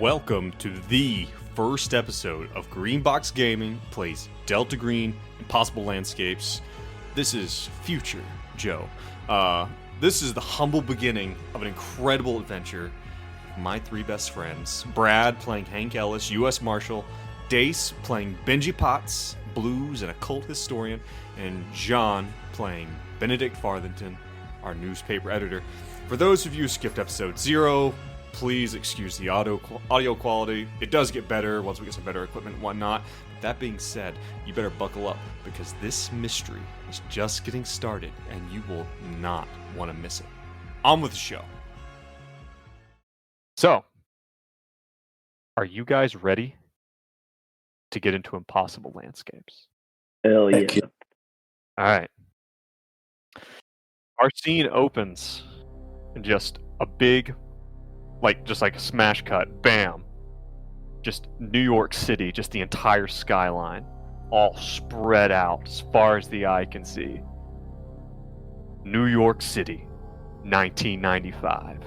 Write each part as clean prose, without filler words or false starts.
Welcome to the first episode of Greenbox Gaming plays Delta Green Impossible Landscapes. This is future Joe. This is the humble beginning of an incredible adventure with my three best friends. Brad playing Hank Ellis, U.S. Marshal, Dace playing Benji Potts, blues and occult historian, and Gian playing Benedict Farthington, our newspaper editor. For those of you who skipped episode 0, please excuse the audio quality. It does get better once we get some better equipment and whatnot. That being said, you better buckle up because this mystery is just getting started and you will not want to miss it. On with the show. So, are you guys ready to get into Impossible Landscapes? Hell yeah. All right. Our scene opens in just a big, just like a smash cut, bam. Just New York City, just the entire skyline, all spread out as far as the eye can see. New York City, 1995.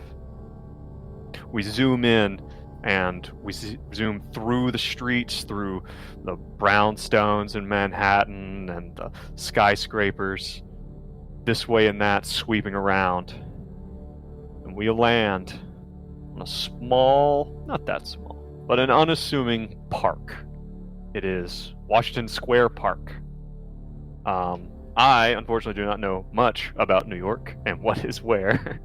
We zoom in and we zoom through the streets, through the brownstones in Manhattan and the skyscrapers, this way and that, sweeping around. And we land on a small, not that small, but an unassuming park. It is Washington Square Park. I, unfortunately, do not know much about New York and what is where,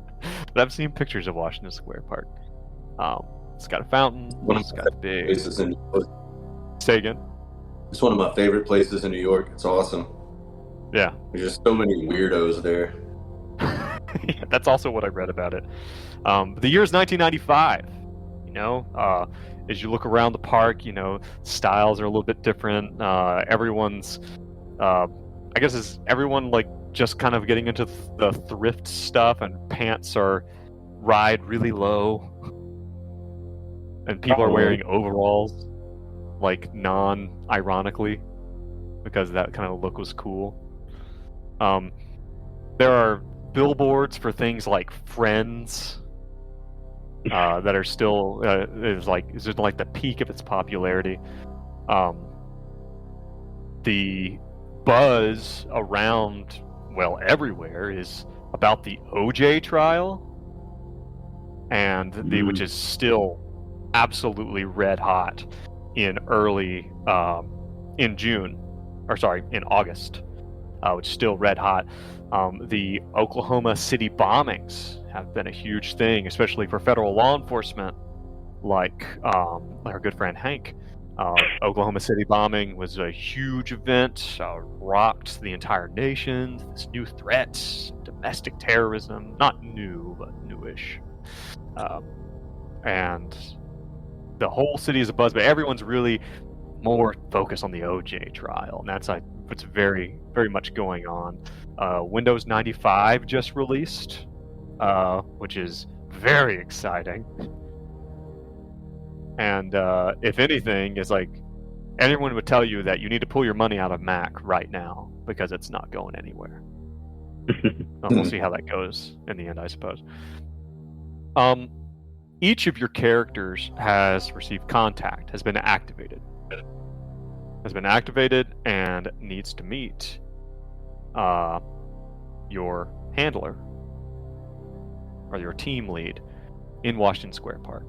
but I've seen pictures of Washington Square Park. It's got a fountain. It's got big places in New York. Say again? It's one of my favorite places in New York. It's awesome. Yeah. There's just so many weirdos there. Yeah, that's also what I read about it. The year is 1995. As you look around the park, styles are a little bit different. Everyone's, I guess, is everyone just kind of getting into the thrift stuff, and pants are ride really low, and people are wearing overalls, non-ironically, because that kind of look was cool. There are billboards for things like Friends that are still is the peak of its popularity. The buzz around, everywhere is about the OJ trial, and which is still absolutely red hot in August, which is still red hot. The Oklahoma City bombings have been a huge thing, especially for federal law enforcement, like our good friend Hank. Oklahoma City bombing was a huge event, rocked the entire nation. This new threat, domestic terrorism, not new, but newish. And the whole city is abuzz, but everyone's really more focused on the OJ trial, and that's what's very, very much going on. Windows 95 just released, which is very exciting. And if anything, is anyone would tell you that you need to pull your money out of Mac right now because it's not going anywhere. We'll see how that goes in the end, I suppose. Each of your characters has received contact, has been activated, and needs to meet your handler or your team lead in Washington Square Park.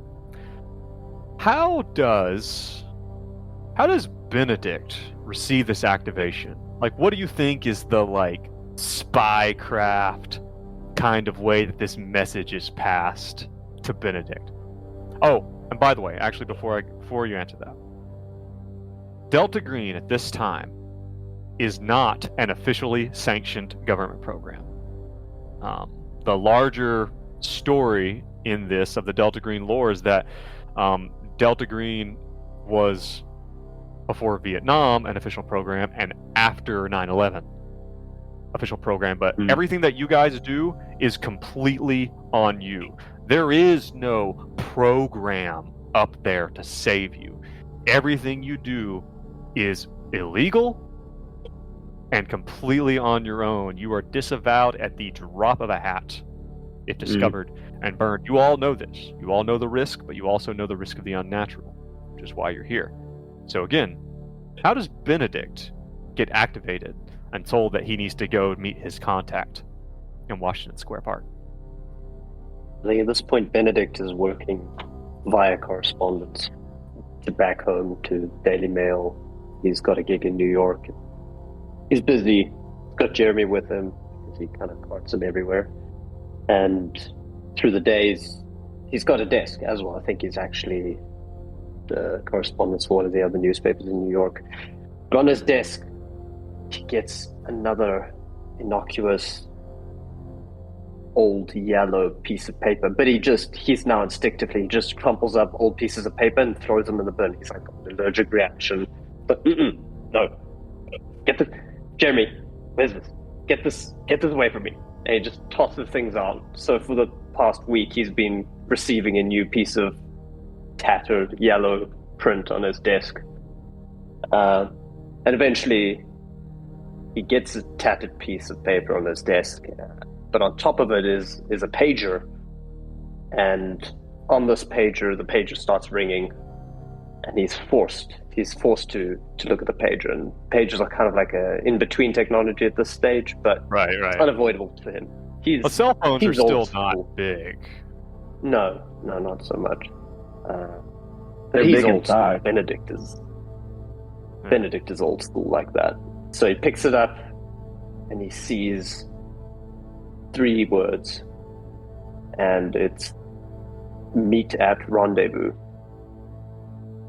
How does Benedict receive this activation? What do you think is the spycraft kind of way that this message is passed to Benedict? Oh, and by the way, actually, before you answer that, Delta Green at this time is not an officially sanctioned government program. The larger story in this of the Delta Green lore is that Delta Green was, before Vietnam, an official program, and after 9/11, official program. But everything that you guys do is completely on you. There is no program up there to save you. Everything you do is illegal and completely on your own. You are disavowed at the drop of a hat. if discovered and burned. You all know this. You all know the risk, but you also know the risk of the unnatural, which is why you're here. So again, how does Benedict get activated and told that he needs to go meet his contact in Washington Square Park? I think at this point, Benedict is working via correspondence to back home to Daily Mail. He's got a gig in New York. He's busy. He's got Jeremy with him because he kind of carts him everywhere. And through the days, he's got a desk as well. I think he's actually the correspondent for one of the other newspapers in New York. But on his desk, he gets another innocuous old yellow piece of paper, but he's now instinctively, he just crumples up old pieces of paper and throws them in the bin. He's like, an allergic reaction. But no. Jeremy, where's this? Get this away from me. And he just tosses things out. So for the past week, he's been receiving a new piece of tattered yellow print on his desk. And eventually, he gets a tattered piece of paper on his desk. But on top of it is a pager. And on this pager, the pager starts ringing. And he's forced to look at the pager. And pagers are kind of like a in-between technology at this stage, but Right. it's unavoidable to him. Well, cell phones are he's still old school. not big. No, not so much. They're But he's big old school. inside. Benedict is old school like that. So he picks it up and he sees 3 words, and it's meet at rendezvous.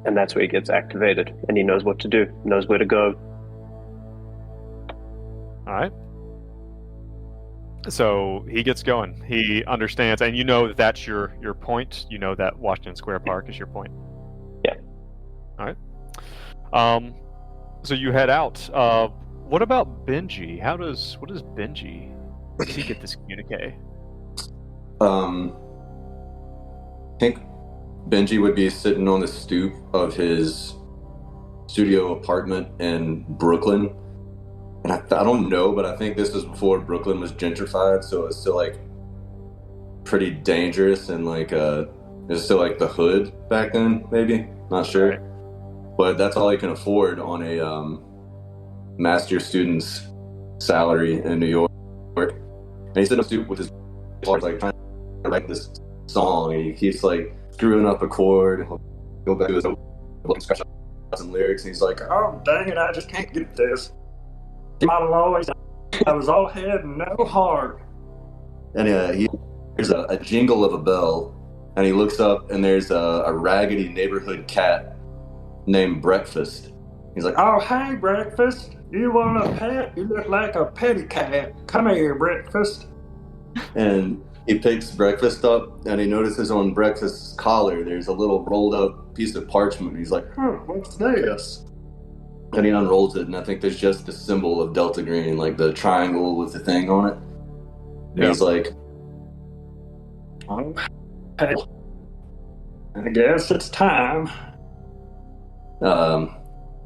And that's where he gets activated, and he knows what to do, knows where to go. All right. So he gets going. He understands, and you know that that's your point. You know that Washington Square Park is your point. Yeah. All right. So you head out. What about Benji? What does Benji? Where does he get this communique? I think Benji would be sitting on the stoop of his studio apartment in Brooklyn. And I don't know, but I think this was before Brooklyn was gentrified, so it's still like pretty dangerous and like it's still like the hood back then, maybe. Not sure. Right. But that's all he can afford on a master student's salary in New York. And he's sitting on the stoop with his guitar, like trying to write this song, and he keeps like screwing up a chord, and he'll go back to his old scratch out some lyrics, and he's like, "Oh dang it, I just can't get this. My lord, I was all head and no heart." And he hears a jingle of a bell, and he looks up, and there's a raggedy neighborhood cat named Breakfast. He's like, "Oh hey Breakfast, you want a pet? You look like a petty cat. Come here, Breakfast." And he picks Breakfast up, and he notices on Breakfast's collar there's a little rolled up piece of parchment. He's like, "What's this?" And he unrolls it, and I think there's just the symbol of Delta Green, like the triangle with the thing on it. And Yeah. he's like, "Oh, hey, I guess it's time."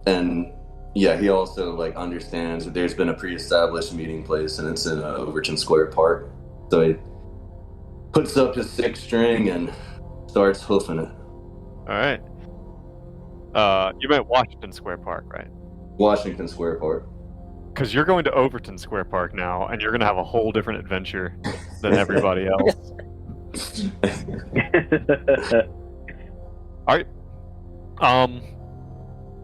And yeah, he also like understands that there's been a pre-established meeting place, and it's in Overton Square Park. So he puts up his 6 string and starts hoofing it. All right. You meant Washington Square Park, right? Washington Square Park. Because you're going to Overton Square Park now, and you're going to have a whole different adventure than everybody else. All right.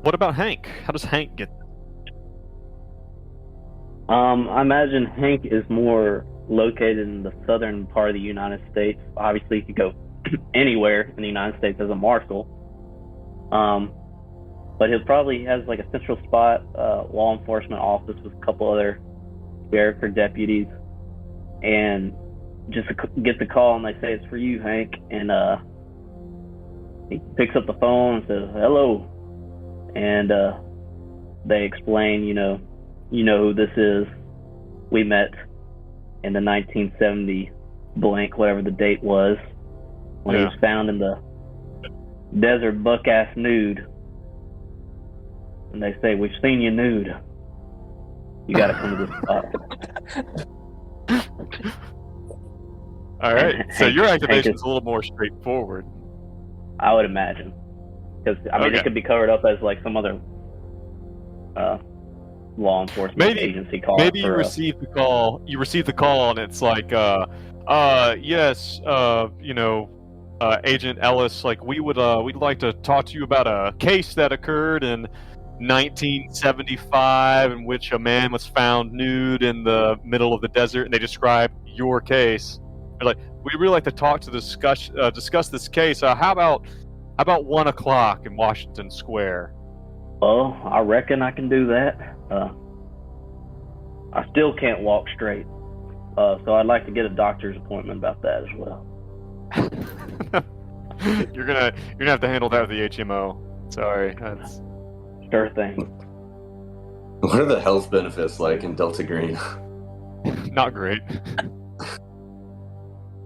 What about Hank? How does Hank get? I imagine Hank is more located in the southern part of the United States. Obviously, he could go anywhere in the United States as a marshal. But he probably has like a central spot, law enforcement office with a couple other sheriff or deputies, and just gets a call and they say it's for you, Hank, and he picks up the phone and says hello, and they explain, you know who this is. We met in the 1970 blank, whatever the date was, when he was found in the desert buck-ass nude. And they say, "We've seen you nude. You gotta come to this spot." All right. And So Hank- your Hank activation is- is a little more straightforward. I would imagine, because I mean Okay. it could be covered up as like some other law enforcement Maybe- agency call. Maybe for, you receive the call. You receive the call, and it's like, yes, Agent Ellis, like we'd like to talk to you about a case that occurred in 1975, in which a man was found nude in the middle of the desert, and they describe your case. They're like, we'd really like to talk to discuss this case. How about 1 o'clock in Washington Square? Well, I reckon I can do that. I still can't walk straight, so I'd like to get a doctor's appointment about that as well. You're gonna have to handle that with the HMO. Sorry, that's Sure thing. What are the health benefits like in Delta Green? not great.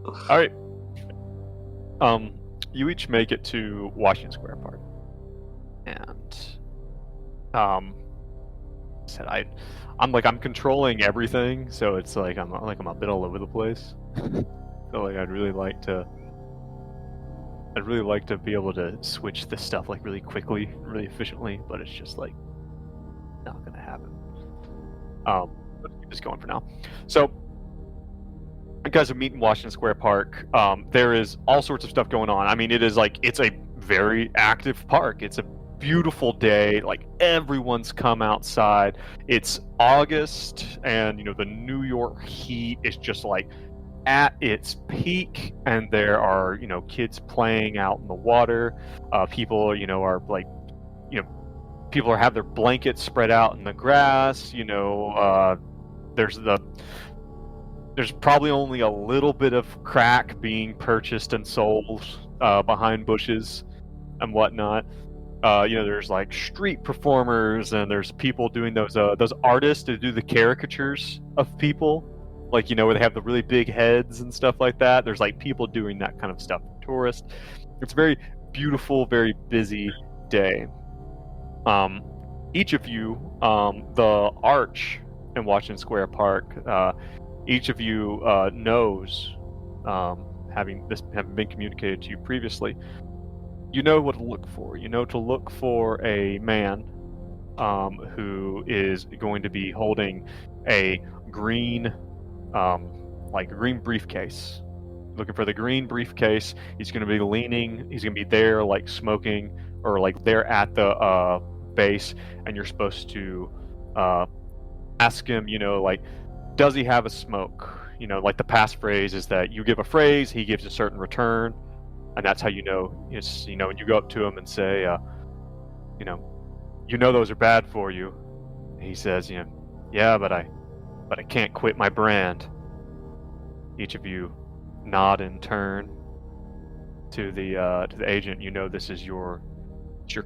All right. You each make it to Washington Square Park, and said I'm controlling everything, so it's like I'm a bit all over the place. So like I'd really like to be able to switch this stuff like really quickly, really efficiently, but it's just like not gonna happen. Let's keep this going for now. So you guys are meeting in Washington Square Park. There is all sorts of stuff going on. I mean, it's a very active park. It's a beautiful day. Like everyone's come outside. It's August, and the New York heat is just like at its peak, and there are kids playing out in the water. People are like people have their blankets spread out in the grass. There's probably only a little bit of crack being purchased and sold behind bushes and whatnot. There's like street performers, and there's people doing those artists to do the caricatures of people, like where they have the really big heads and stuff like that. There's like people doing that kind of stuff for tourists. It's a very beautiful, very busy day. Each of you, the arch in Washington Square Park, each of you knows, having been communicated to you previously, you know what to look for. You know to look for a man who is going to be holding a green briefcase. Looking for the green briefcase. He's going to be leaning. He's going to be there, like smoking, or like there at the base, and you're supposed to ask him, like, does he have a smoke? Like the passphrase is that you give a phrase, he gives a certain return, and that's how you know. It's when you go up to him and say, those are bad for you. He says, yeah, but I can't quit my brand. Each of you nod in turn to the agent. This is your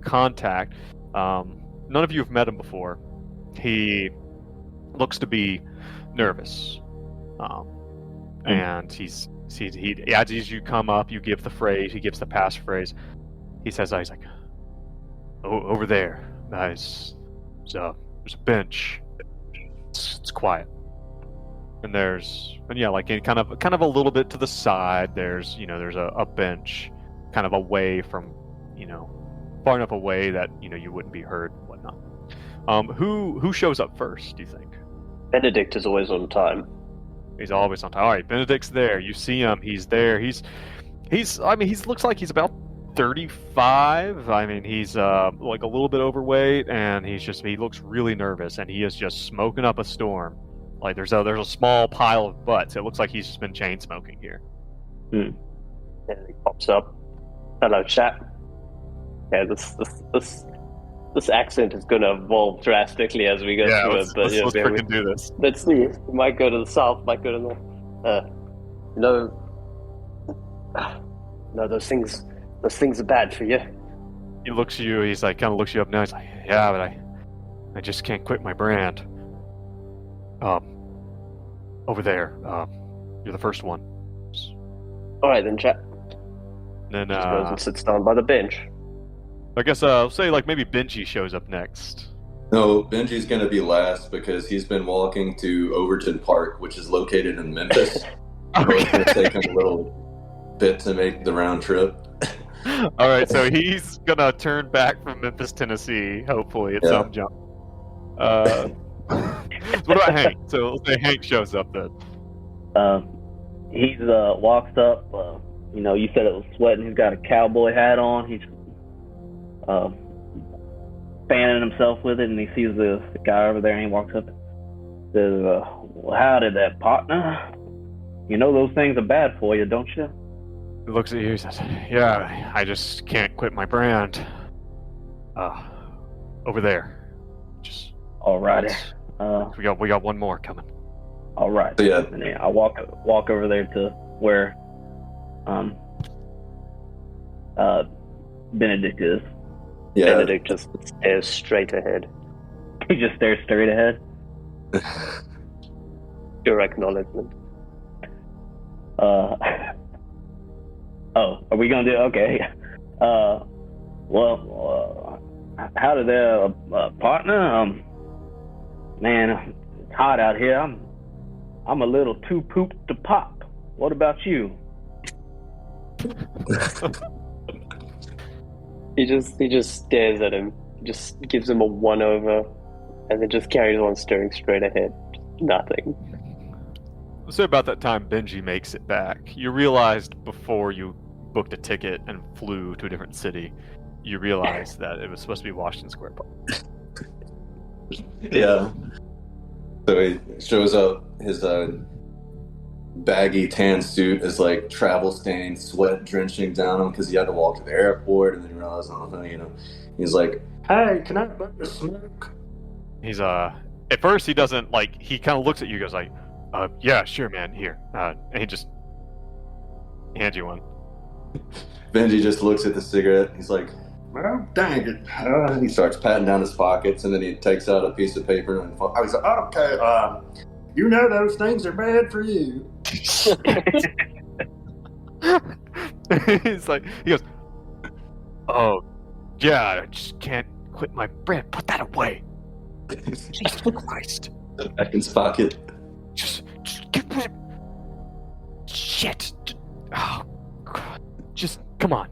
contact. None of you have met him before. He looks to be nervous, and he as you come up, you give the phrase. He gives the passphrase. He says, he's like, oh, over there, there's a bench. It's quiet. And kind of a little bit to the side, there's a bench kind of away from, far enough away that you wouldn't be heard and whatnot. Who shows up first, do you think? Benedict is always on time. He's always on time. All right, Benedict's there. You see him. He's there. He looks like he's about 35. I mean, he's like a little bit overweight, and he looks really nervous, and he is just smoking up a storm. Like there's a small pile of butts. It looks like he's just been chain smoking here. And he pops up. Hello, chat. Yeah, this accent is going to evolve drastically as we go through it. But let's freaking do this. Let's see. We might go to the south. Might go to the north. No, those things are bad for you. He looks at you. He's like, kind of looks you up now. He's like, yeah, but I just can't quit my brand. Over there. You're the first one. All right then, chat. And then Just goes and sits down by the bench. I guess I'll say like maybe Benji shows up next. No, Benji's going to be last because he's been walking to Overton Park, which is located in Memphis. It's gonna take him a little bit to make the round trip. All right, so he's gonna turn back from Memphis, Tennessee, hopefully at Yeah. some jump. What about Hank? So let's say Hank shows up then. He's walks up. You said it was sweating. He's got a cowboy hat on. He's fanning himself with it, and he sees the guy over there, and he walks up and says, well, howdy there, partner. You know those things are bad for you, don't you? He looks at you and says, yeah, I just can't quit my brand. Over there. Just Alrighty. we got one more coming. All right. So, yeah. And then I walk over there to where Benedict is. Yeah. Benedict just stares straight ahead. He just stares straight ahead. Your acknowledgement. Oh, are we gonna do? Okay. Howdy there, partner. Man, it's hot out here. I'm a little too pooped to pop. What about you? He just stares at him, just gives him a one over, and then just carries on staring straight ahead. Nothing. So about that time Benji makes it back. You realized before you booked a ticket and flew to a different city, you realized that it was supposed to be Washington Square Park. Yeah. So he shows up. His baggy tan suit is like travel stained, sweat drenching down him because he had to walk to the airport, and then he realized, he's like, Hey, can I buy a smoke? He's at first he doesn't like. He kind of looks at you, goes like, yeah, sure, man, here, and he just hands you one. Benji just looks at the cigarette. He's like, Well, dang it. he starts patting down his pockets, and then he takes out a piece of paper and I was like, Okay, you know those things are bad for you. He's like, he goes, oh, yeah, I just can't quit my brand. Put that away. Jesus Christ. back in his pocket. Just get rid of... Shit. Oh, God. Just, come on.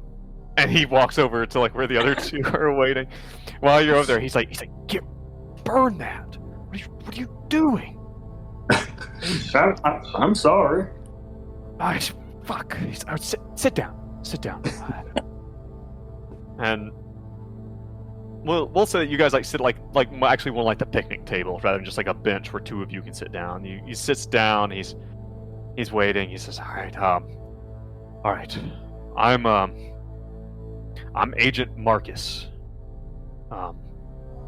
And he walks over to like where the other two are waiting. While you're over there, he's like, burn that. What are you doing? I'm sorry. Fuck. Sit down. And we'll say that you guys like sit like actually more like the picnic table rather than just like a bench where two of you can sit down. He sits down. He's waiting. He says, all right. I'm Agent Marcus.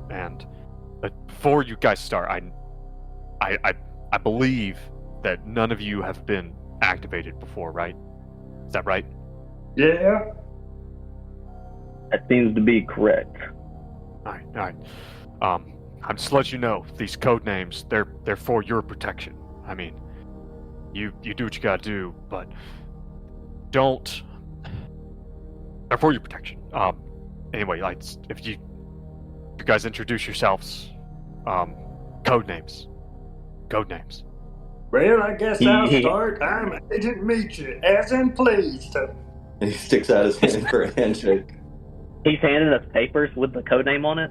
And before you guys start, I believe that none of you have been activated before, right? Is that right? Yeah. That seems to be correct. All right. I'm just to let you know, these code names, they're for your protection. I mean, you do what you gotta do, but don't. They're for your protection. Anyway, like if you guys introduce yourselves, code names. Well, I guess I'll start. I'm Agent Meetcha, as in pleased. And he sticks out his hand for a handshake. He's handing us papers with the code name on it?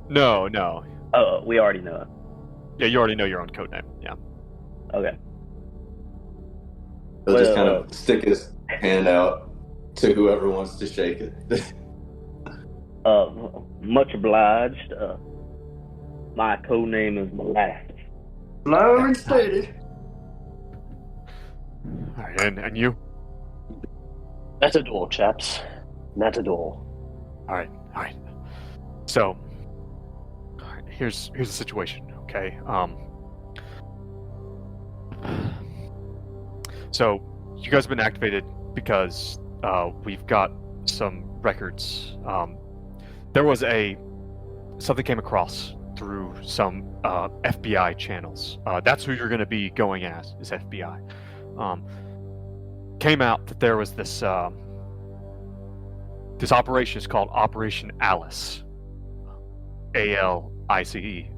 No. Oh, we already know it. Yeah, you already know your own code name. Yeah. Okay. He'll just kind of stick his hand out to whoever wants to shake it. Much obliged. My code name is Molasses. Slow and steady. All right, and you? Matador, chaps. Matador. All right. So, here's the situation, okay? So, you guys have been activated because we've got some records. There was something came across through some FBI channels. That's who you're going to be going as, is FBI. Came out that there was this operation is called Operation Alice. ALICE.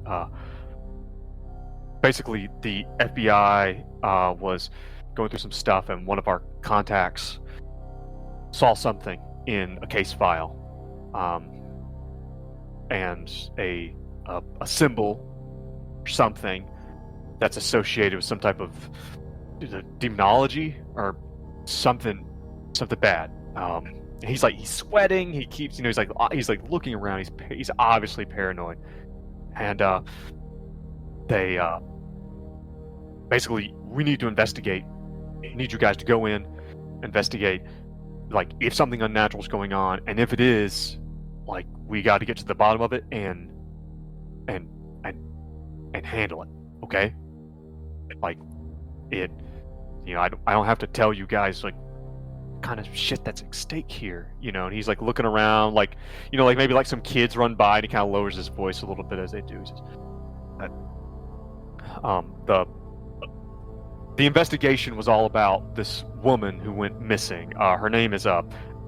Basically, the FBI was going through some stuff, and one of our contacts saw something in a case file, and a symbol or something that's associated with some type of demonology or something bad. He's sweating. He keeps, he's looking around. He's obviously paranoid, and they basically, we need to investigate. I need you guys to go in, investigate, if something unnatural is going on, and if it is, we got to get to the bottom of it and handle it. Okay? I don't have to tell you guys kind of shit that's at stake here, and he's looking around, maybe some kids run by, and he kind of lowers his voice a little bit as they do. He says, the investigation was all about this woman who went missing. Her name is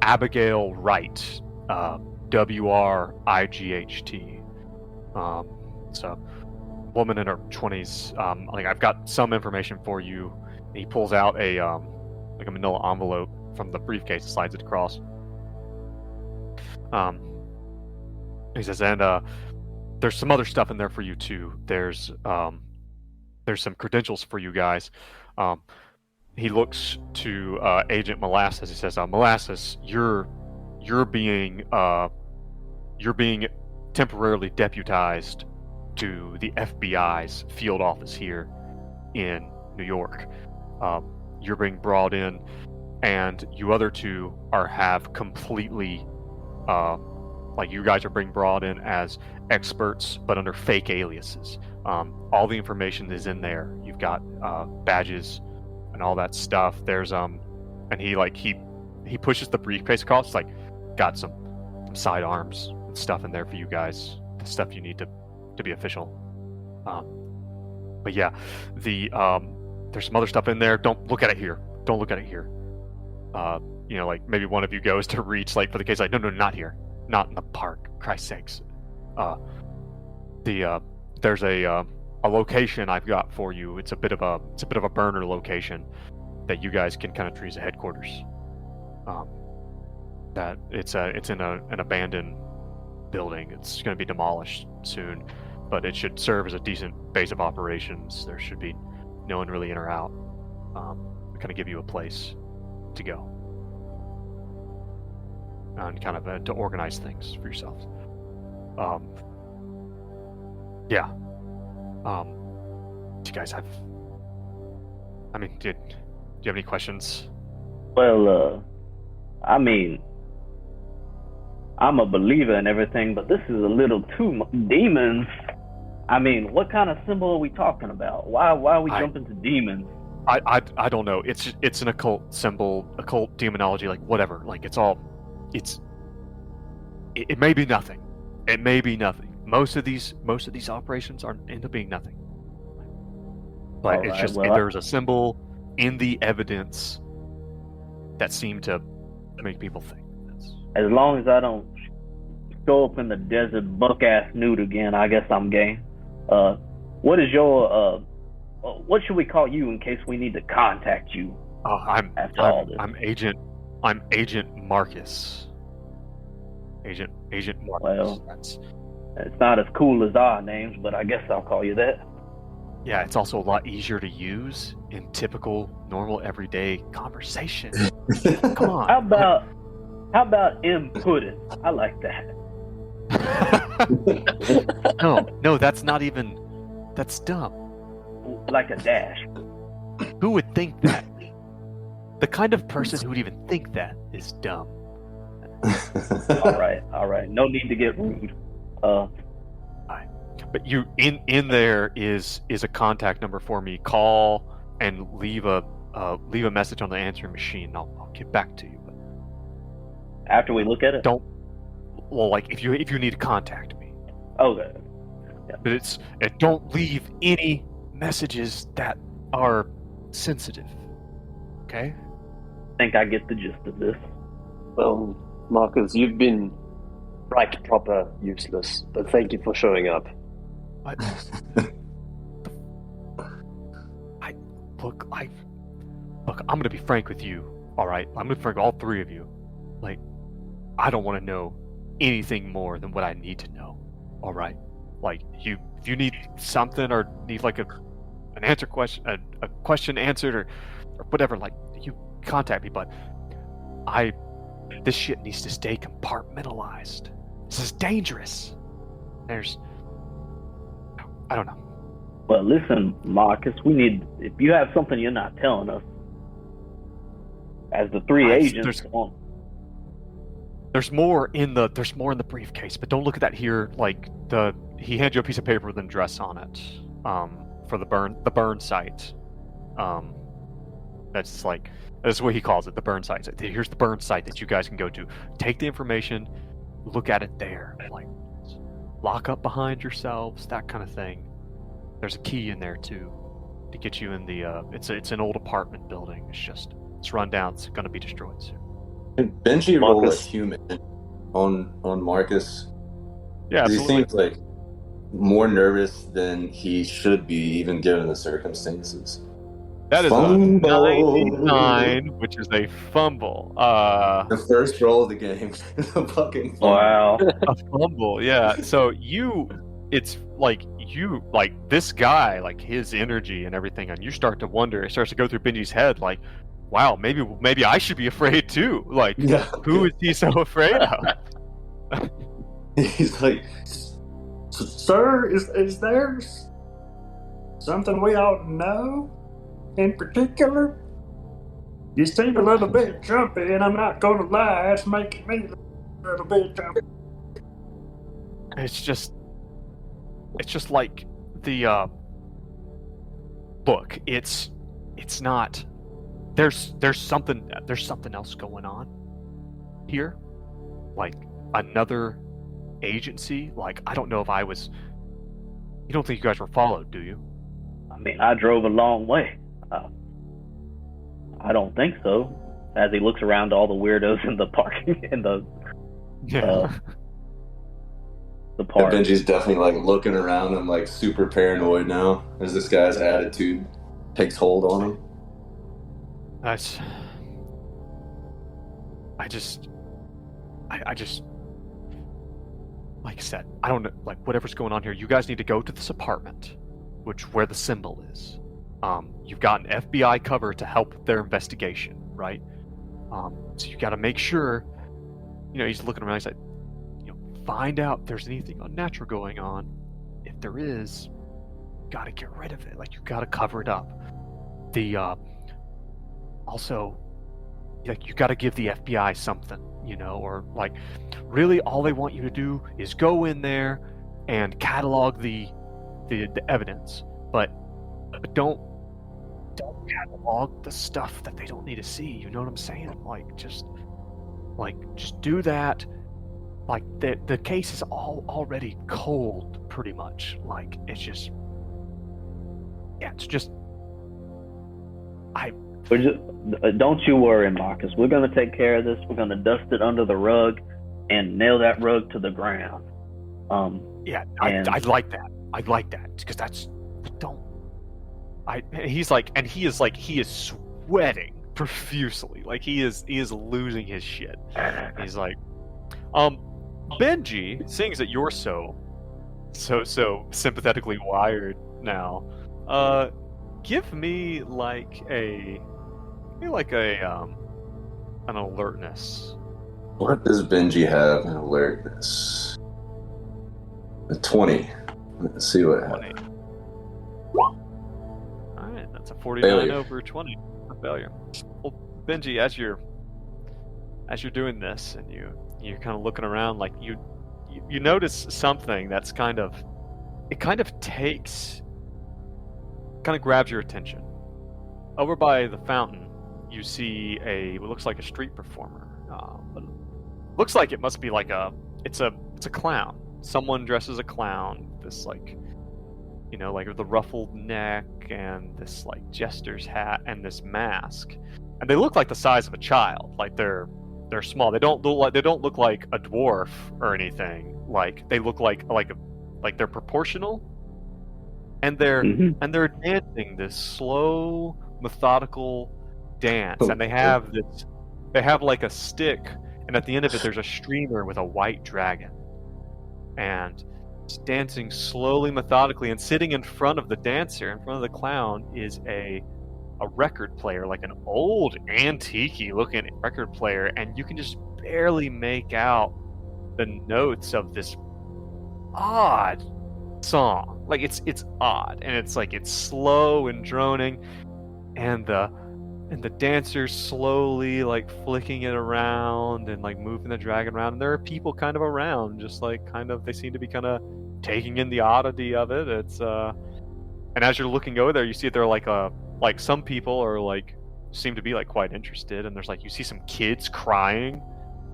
Abigail Wright, Wright. It's a woman in her 20s. I've got some information for you. And he pulls out a manila envelope from the briefcase and slides it across. He says, and there's some other stuff in there for you too. There's some credentials for you guys. He looks to Agent Molasses. He says, Molasses, you're being temporarily deputized to the FBI's field office here in New York. You're being brought in, and you other two have completely you guys are being brought in as experts, but under fake aliases. All the information is in there. You've got badges and all that stuff. There's and he pushes the briefcase across. Got some sidearms and stuff in there for you guys. The stuff you need to be official. But yeah, there's some other stuff in there. Don't look at it here. Don't look at it here. Maybe one of you goes to reach for the case. No, not here. Not in the park. Christ's sakes. There's a location I've got for you. It's a bit of a burner location that you guys can kind of treat as a headquarters. That it's in an abandoned building. It's going to be demolished soon, but it should serve as a decent base of operations. There should be no one really in or out. Kind of give you a place to go and kind of to organize things for yourselves. Yeah. Do you guys have? Do you have any questions? Well, I'm a believer in everything, but this is a little too demons. What kind of symbol are we talking about? Why are we jumping to demons? I don't know. It's an occult symbol, occult demonology, whatever. It may be nothing. It may be nothing. Most of these operations end up being nothing. But it's just there's a symbol in the evidence that seemed to make people think. As long as I don't show up in the desert buck-ass nude again, I guess I'm game. What is your what should we call you in case we need to contact you? I'm Agent Marcus. Agent Marcus. Well, it's not as cool as our names, but I guess I'll call you that. Yeah, it's also a lot easier to use in typical, normal, everyday conversation. Come on. How about inputted? I like that. No, that's not even. That's dumb. Like a dash. Who would think that? The kind of person who would even think that is dumb. All right. No need to get rude. But you in there is a contact number for me. Call and leave a message on the answering machine. I'll get back to you. But after we look at it. If you need to contact me. Okay. Yeah. But don't leave any messages that are sensitive. Okay? I think I get the gist of this. Well, Marcus, you've been right, proper, useless, but thank you for showing up. I'm gonna be frank with you. All right, I'm gonna be frank with all three of you. Like, I don't want to know anything more than what I need to know. All right, like if you need something or need like an answer question, a question answered or whatever, like you contact me. But this shit needs to stay compartmentalized. This is dangerous. I don't know. Well, listen, Marcus, if you have something you're not telling us, as the three agents, there's more in the briefcase, but don't look at that here. Like he hands you a piece of paper with an address on it, for the burn site. That's what he calls it, the burn site. Here's the burn site that you guys can go to. Take the information, look at it there. Like, lock up behind yourselves, that kind of thing. There's a key in there too, to get you in the. It's an old apartment building. It's run down. It's gonna be destroyed soon. Can Benji roll a Marcus. human on Marcus? Yeah, He absolutely. seems like more nervous than he should be, even given the circumstances. That is Fumble. a 99, which is a fumble. The first roll of the game. The fucking fumble. wow. A fumble, yeah. So it's like this guy, like his energy and everything, and you start to wonder. It starts to go through Benji's head, like, wow, maybe I should be afraid too. Like, Yeah. who is he so afraid of? He's like, Sir, is there something we ought to know in particular? You seem a little bit jumpy, and I'm not going to lie, it's making me a little bit jumpy. It's just like the look. It's not. There's something else going on here, like another agency. Like, I don't know if I was. You don't think you guys were followed, do you? I mean, I drove a long way. I don't think so. As he looks around to all the weirdos in the parking in the park. Benji's definitely like looking around and like super paranoid now as this guy's attitude takes hold on him. I just, like I said, I don't know, like whatever's going on here. You guys need to go to this apartment, where the symbol is. You've got an FBI cover to help with their investigation, right? So you got to make sure. He's looking around. He's like, find out if there's anything unnatural going on. If there is, you got to get rid of it. Like, you got to cover it up. Also, like, you got to give the FBI something, or like, really all they want you to do is go in there and catalog the evidence, but don't catalog the stuff that they don't need to see. You know what I'm saying? Just do that. Like, the case is already cold, pretty much. Like, it's just don't you worry, Marcus. We're gonna take care of this. We're gonna dust it under the rug and nail that rug to the ground. I'd like that. I'd like that, because he is sweating profusely. Like, he is losing his shit. He's like, Benji, seeing that you're so sympathetically wired now, give me an alertness. What does Benji have in alertness? A 20. Let's see what happens. Alright, that's a 49 Failure. over 20. A failure. Well, Benji, as you're doing this, and you're kind of looking around, like, you notice something that's kind of grabs your attention. Over by the fountain, you see what looks like a street performer. But it looks like it must be like it's a clown. Someone dressed as a clown. This like the ruffled neck and this like jester's hat and this mask, and they look like the size of a child. Like, they're small. They don't look like a dwarf or anything. Like, they look like they're proportional, and they're dancing this slow, methodical dance, and they have like a stick, and at the end of it there's a streamer with a white dragon, and it's dancing slowly, methodically, and sitting in front of the dancer, in front of the clown, is a record player, like an old antique-y looking record player, and you can just barely make out the notes of this odd song. Like it's odd, and it's like it's slow and droning, and the dancer's slowly like flicking it around and like moving the dragon around, and there are people kind of around, just like kind of, they seem to be kind of taking in the oddity of it. It's and as you're looking over there, you see there are like some people are like seem to be like quite interested, and there's like, you see some kids crying,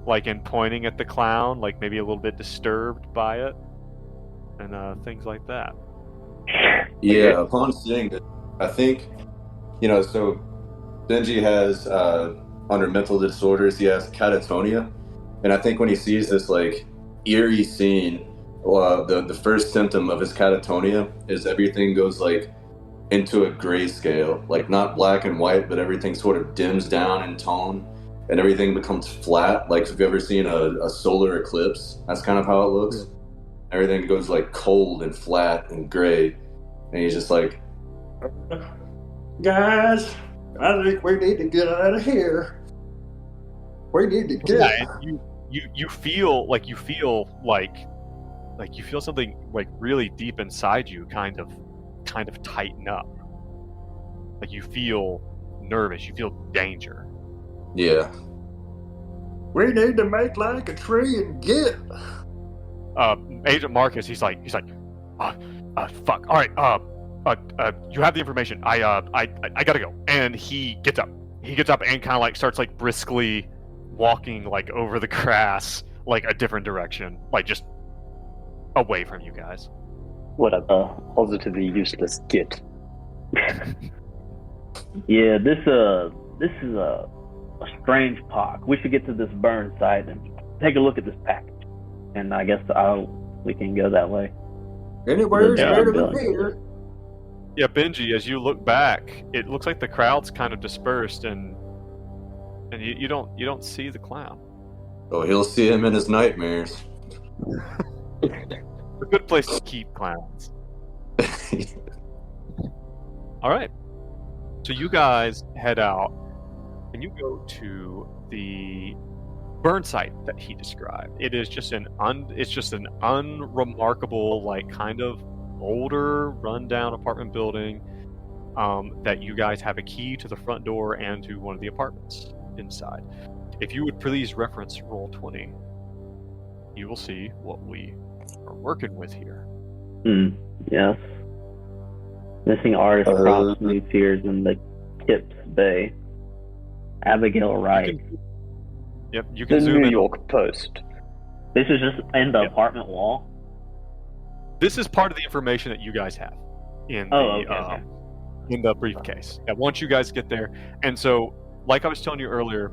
like, and pointing at the clown, like maybe a little bit disturbed by it, and things like that. Yeah, upon seeing it, I think, so Benji has, under mental disorders, he has catatonia. And I think when he sees this, like, eerie scene, the first symptom of his catatonia is everything goes, like, into a grayscale. Like, not black and white, but everything sort of dims down in tone, and everything becomes flat. Like, if you've ever seen a solar eclipse, that's kind of how it looks. Everything goes, like, cold and flat and gray. And he's just like, guys, I think we need to get out of here. We need to get. Yeah, and you feel something like really deep inside you kind of tighten up. Like you feel nervous, you feel danger. yeah. We need to make like a tree and get. Agent Marcus, he's like, fuck. All right, you have the information. I gotta go. And he gets up and kind of like starts like briskly walking like over the grass, like a different direction, like just away from you guys. What a positively useless git. Yeah, this is a strange pock. We should get to this burn site and take a look at this package. And I guess we can go that way. Anywhere's Yeah, better than I'm doing here. Yeah, Benji, as you look back, it looks like the crowd's kind of dispersed, and you don't see the clown. Oh, he'll see him in his nightmares. A good place to keep clowns. All right, so you guys head out, and you go to the burn site that he described. It is just an unremarkable, like kind of older, rundown apartment building that you guys have a key to the front door and to one of the apartments inside. If you would please reference Roll20, you will see what we are working with here. Yes. Missing artist props, new tears in the Kips Bay. Abigail Wright. You The can zoom New in. York Post. This is just in the apartment wall. This is part of the information that you guys have in Okay. in the briefcase. Yeah, once you guys get there, and so like I was telling you earlier,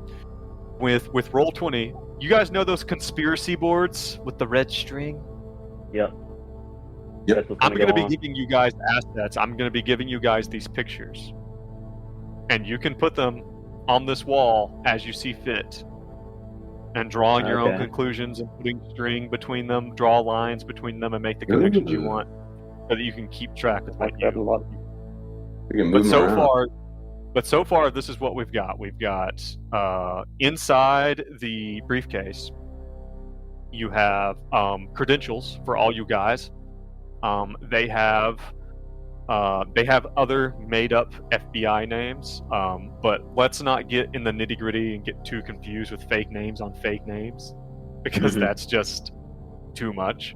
with Roll20, you guys know those conspiracy boards with the red string? Yep. Yep. That's what's I'm going to be go on. giving you guys assets. I'm going to be giving you guys these pictures, and you can put them on this wall as you see fit, and drawing your own Okay. conclusions and putting string between them, draw lines between them, and make the connections you want, so that you can keep track of what Like that a you. lot. We can But move him around. so far, this is what we've got. We've got inside the briefcase, you have credentials for all you guys. They have other made-up FBI names, but let's not get in the nitty-gritty and get too confused with fake names on fake names, because that's just too much.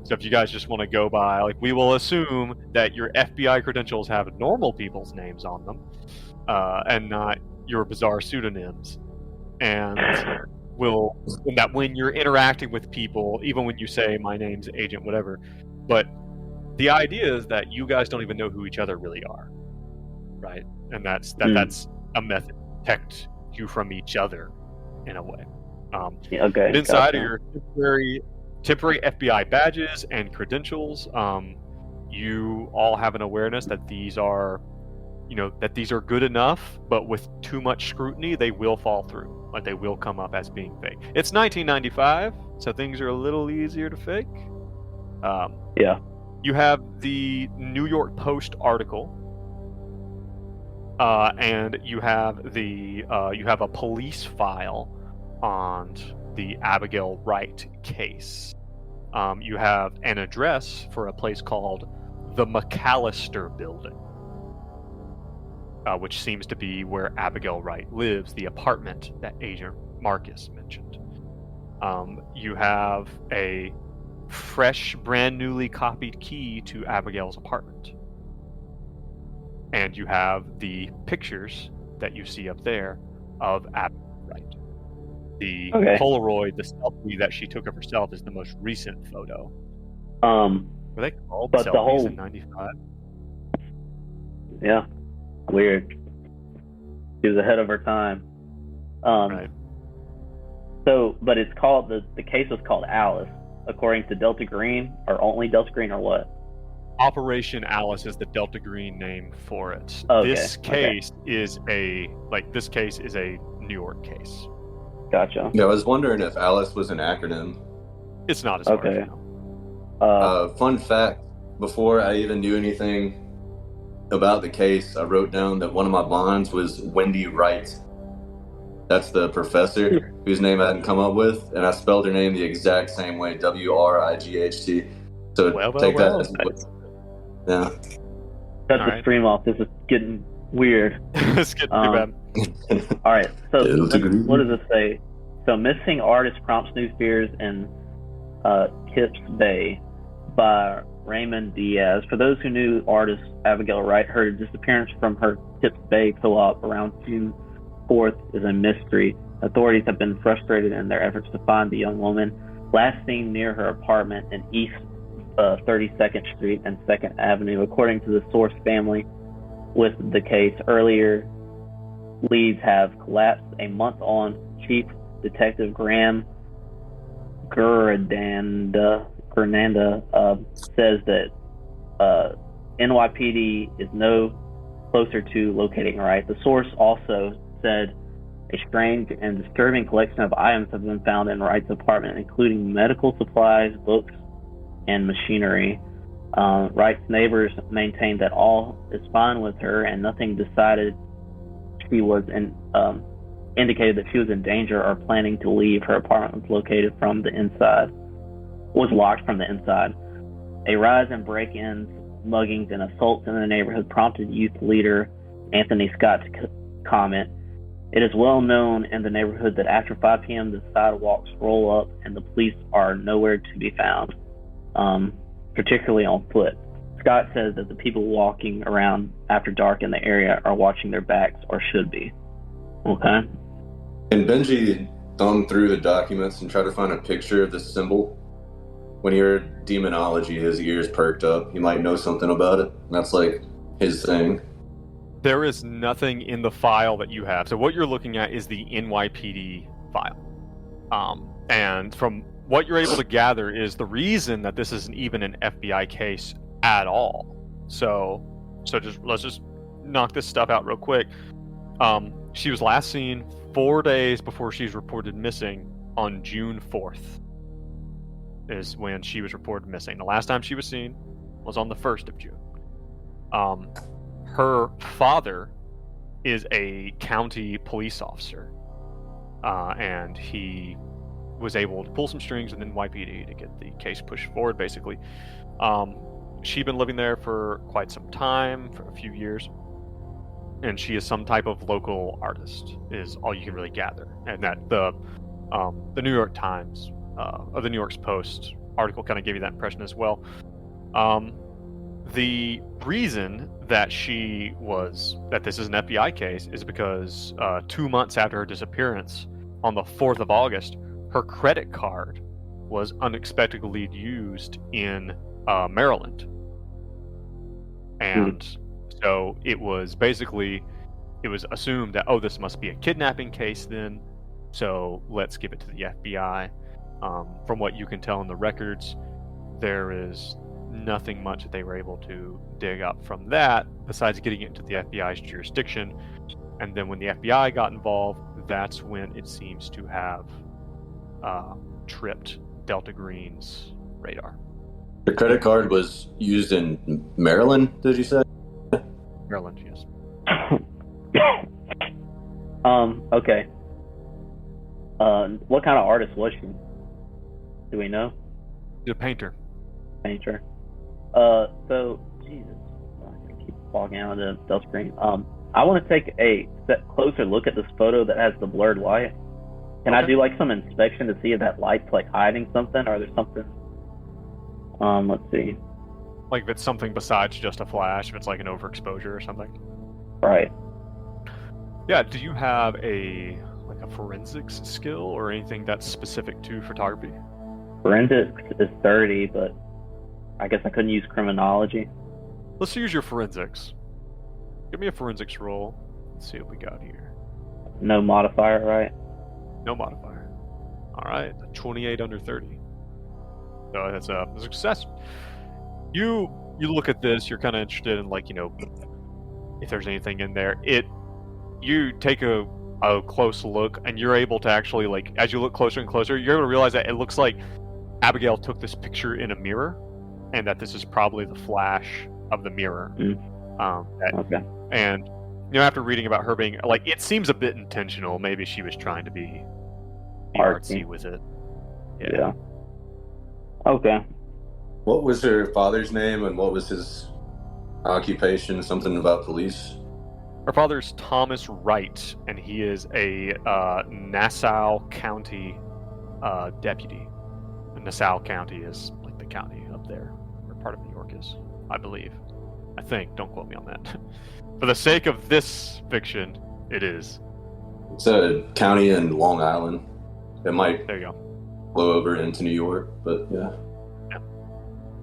So if you guys just want to go by, like, we will assume that your FBI credentials have normal people's names on them, and not your bizarre pseudonyms, and that when you're interacting with people, even when you say my name's Agent whatever, but the idea is that you guys don't even know who each other really are, right? And that's a method to protect you from each other in a way. Okay. Inside gotcha. of your temporary FBI badges and credentials, you all have an awareness that these are that these are good enough, but with too much scrutiny, they will fall through. Like, they will come up as being fake. It's 1995, so things are a little easier to fake. Yeah. You have the New York Post article, and you have a police file on the Abigail Wright case. You have an address for a place called the McAllister Building, which seems to be where Abigail Wright lives, the apartment that Agent Marcus mentioned. You have a fresh, brand newly copied key to Abigail's apartment. And you have the pictures that you see up there of Abigail Wright. The Polaroid, the selfie that she took of herself, is the most recent photo. Were they called but selfies in 95? Yeah. Weird. She was ahead of her time. Right. So, but it's called, the case was called Alice, according to Delta Green, or only Delta Green, or what? Operation Alice is the Delta Green name for it. Okay, This case is a New York case. Gotcha. Yeah, I was wondering if Alice was an acronym. It's not as far as I know. Fun fact, before I even knew anything about the case, I wrote down that one of my bonds was Wendy Wright. That's the professor whose name I hadn't come up with, and I spelled her name the exact same way, W-R-I-G-H-T. So that as yeah. Cut the stream off. This is getting weird. It's getting too bad. All right. So what does this say? So, missing artist prompts new fears in Kips Bay by Raymond Diaz. For those who knew artist Abigail Wright, her disappearance from her Kips Bay co-op around June 4th is a mystery. Authorities have been frustrated in their efforts to find the young woman. Last seen near her apartment in East 32nd Street and 2nd Avenue, according to the source family with the case. Earlier leads have collapsed. A month on, Chief Detective Graham Gernanda says that NYPD is no closer to locating Wright. The source also said a strange and disturbing collection of items have been found in Wright's apartment, including medical supplies, books, and machinery. Wright's neighbors maintained that all is fine with her and nothing indicated that she was in danger or planning to leave. Her apartment was locked from the inside. A rise in break-ins, muggings, and assaults in the neighborhood prompted youth leader Anthony Scott to comment, "It is well known in the neighborhood that after 5 p.m. the sidewalks roll up and the police are nowhere to be found, particularly on foot." Scott says that the people walking around after dark in the area are watching their backs, or should be. Okay. And Benji thumbed through the documents and tried to find a picture of the symbol. When he heard demonology, his ears perked up. He might know something about it. That's like his thing. There is nothing in the file that you have. So what you're looking at is the NYPD file. And from what you're able to gather is the reason that this isn't even an FBI case at all. So let's just knock this stuff out real quick. She was last seen 4 days before she's reported missing on June 4th is when she was reported missing. The last time she was seen was on the 1st of June. Her father is a county police officer, and he was able to pull some strings with NYPD to get the case pushed forward, basically. She'd been living there for quite some time, for a few years, and she is some type of local artist, is all you can really gather. And that the New York Times, or the New York Post article kind of gave you that impression as well. The reason that this is an FBI case is because 2 months after her disappearance, on the 4th of August, her credit card was unexpectedly used in Maryland. And so it was assumed that, this must be a kidnapping case then, so let's give it to the FBI. From what you can tell in the records, there is nothing much that they were able to dig up from that, besides getting it into the FBI's jurisdiction. And then when the FBI got involved, that's when it seems to have tripped Delta Green's radar. The credit card was used in Maryland, did you say? Maryland, yes. Okay. What kind of artist was she? Do we know? The painter. Painter. So, Jesus, I keep bogging out of the Delta Green. I want to take a closer look at this photo that has the blurred light. Can I do like some inspection to see if that light's like hiding something, or there's something? Let's see. Like if it's something besides just a flash, if it's like an overexposure or something. Right. Yeah. Do you have a forensics skill or anything that's specific to photography? Forensics is 30, but I guess I couldn't use criminology. Let's use your forensics. Give me a forensics roll. Let's see what we got here. No modifier, right? No modifier. All right, 28 under 30. So that's a success. You look at this. You're kind of interested in if there's anything in there. You take a close look, and you're able to actually as you look closer and closer, you're able to realize that it looks like Abigail took this picture in a mirror, and that this is probably the flash of the mirror. Okay. And after reading about her being it seems a bit intentional. Maybe she was trying to be artsy with it. Yeah. Okay. What was her father's name and what was his occupation? Something about police? Her father's Thomas Wright, and he is a Nassau County deputy. And Nassau County is the county up there, where part of New York is, I believe. I think. Don't quote me on that. For the sake of this fiction, it is. It's a county in Long Island. It might There you go. blow over into New York, but yeah.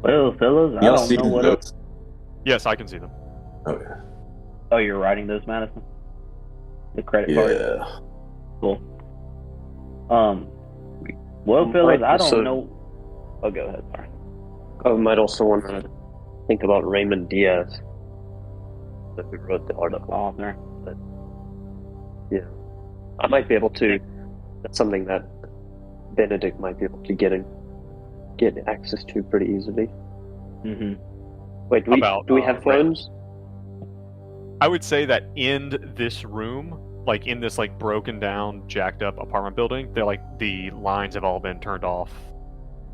Well, fellas, I Y'all don't see know what. those? Yes, I can see them. Okay. Oh, you're writing those, Madison? The credit card. Yeah. Cool. Well, fellas, I don't so- know. Oh, go ahead. Sorry. I might also want to think about Raymond Diaz, that who wrote the article. Author. Yeah, I might be able to. That's something that Benedict might be able to get access to pretty easily. Mm-hmm. Wait, do we have phones? I would say that in this room, in this broken down, jacked up apartment building, they're the lines have all been turned off.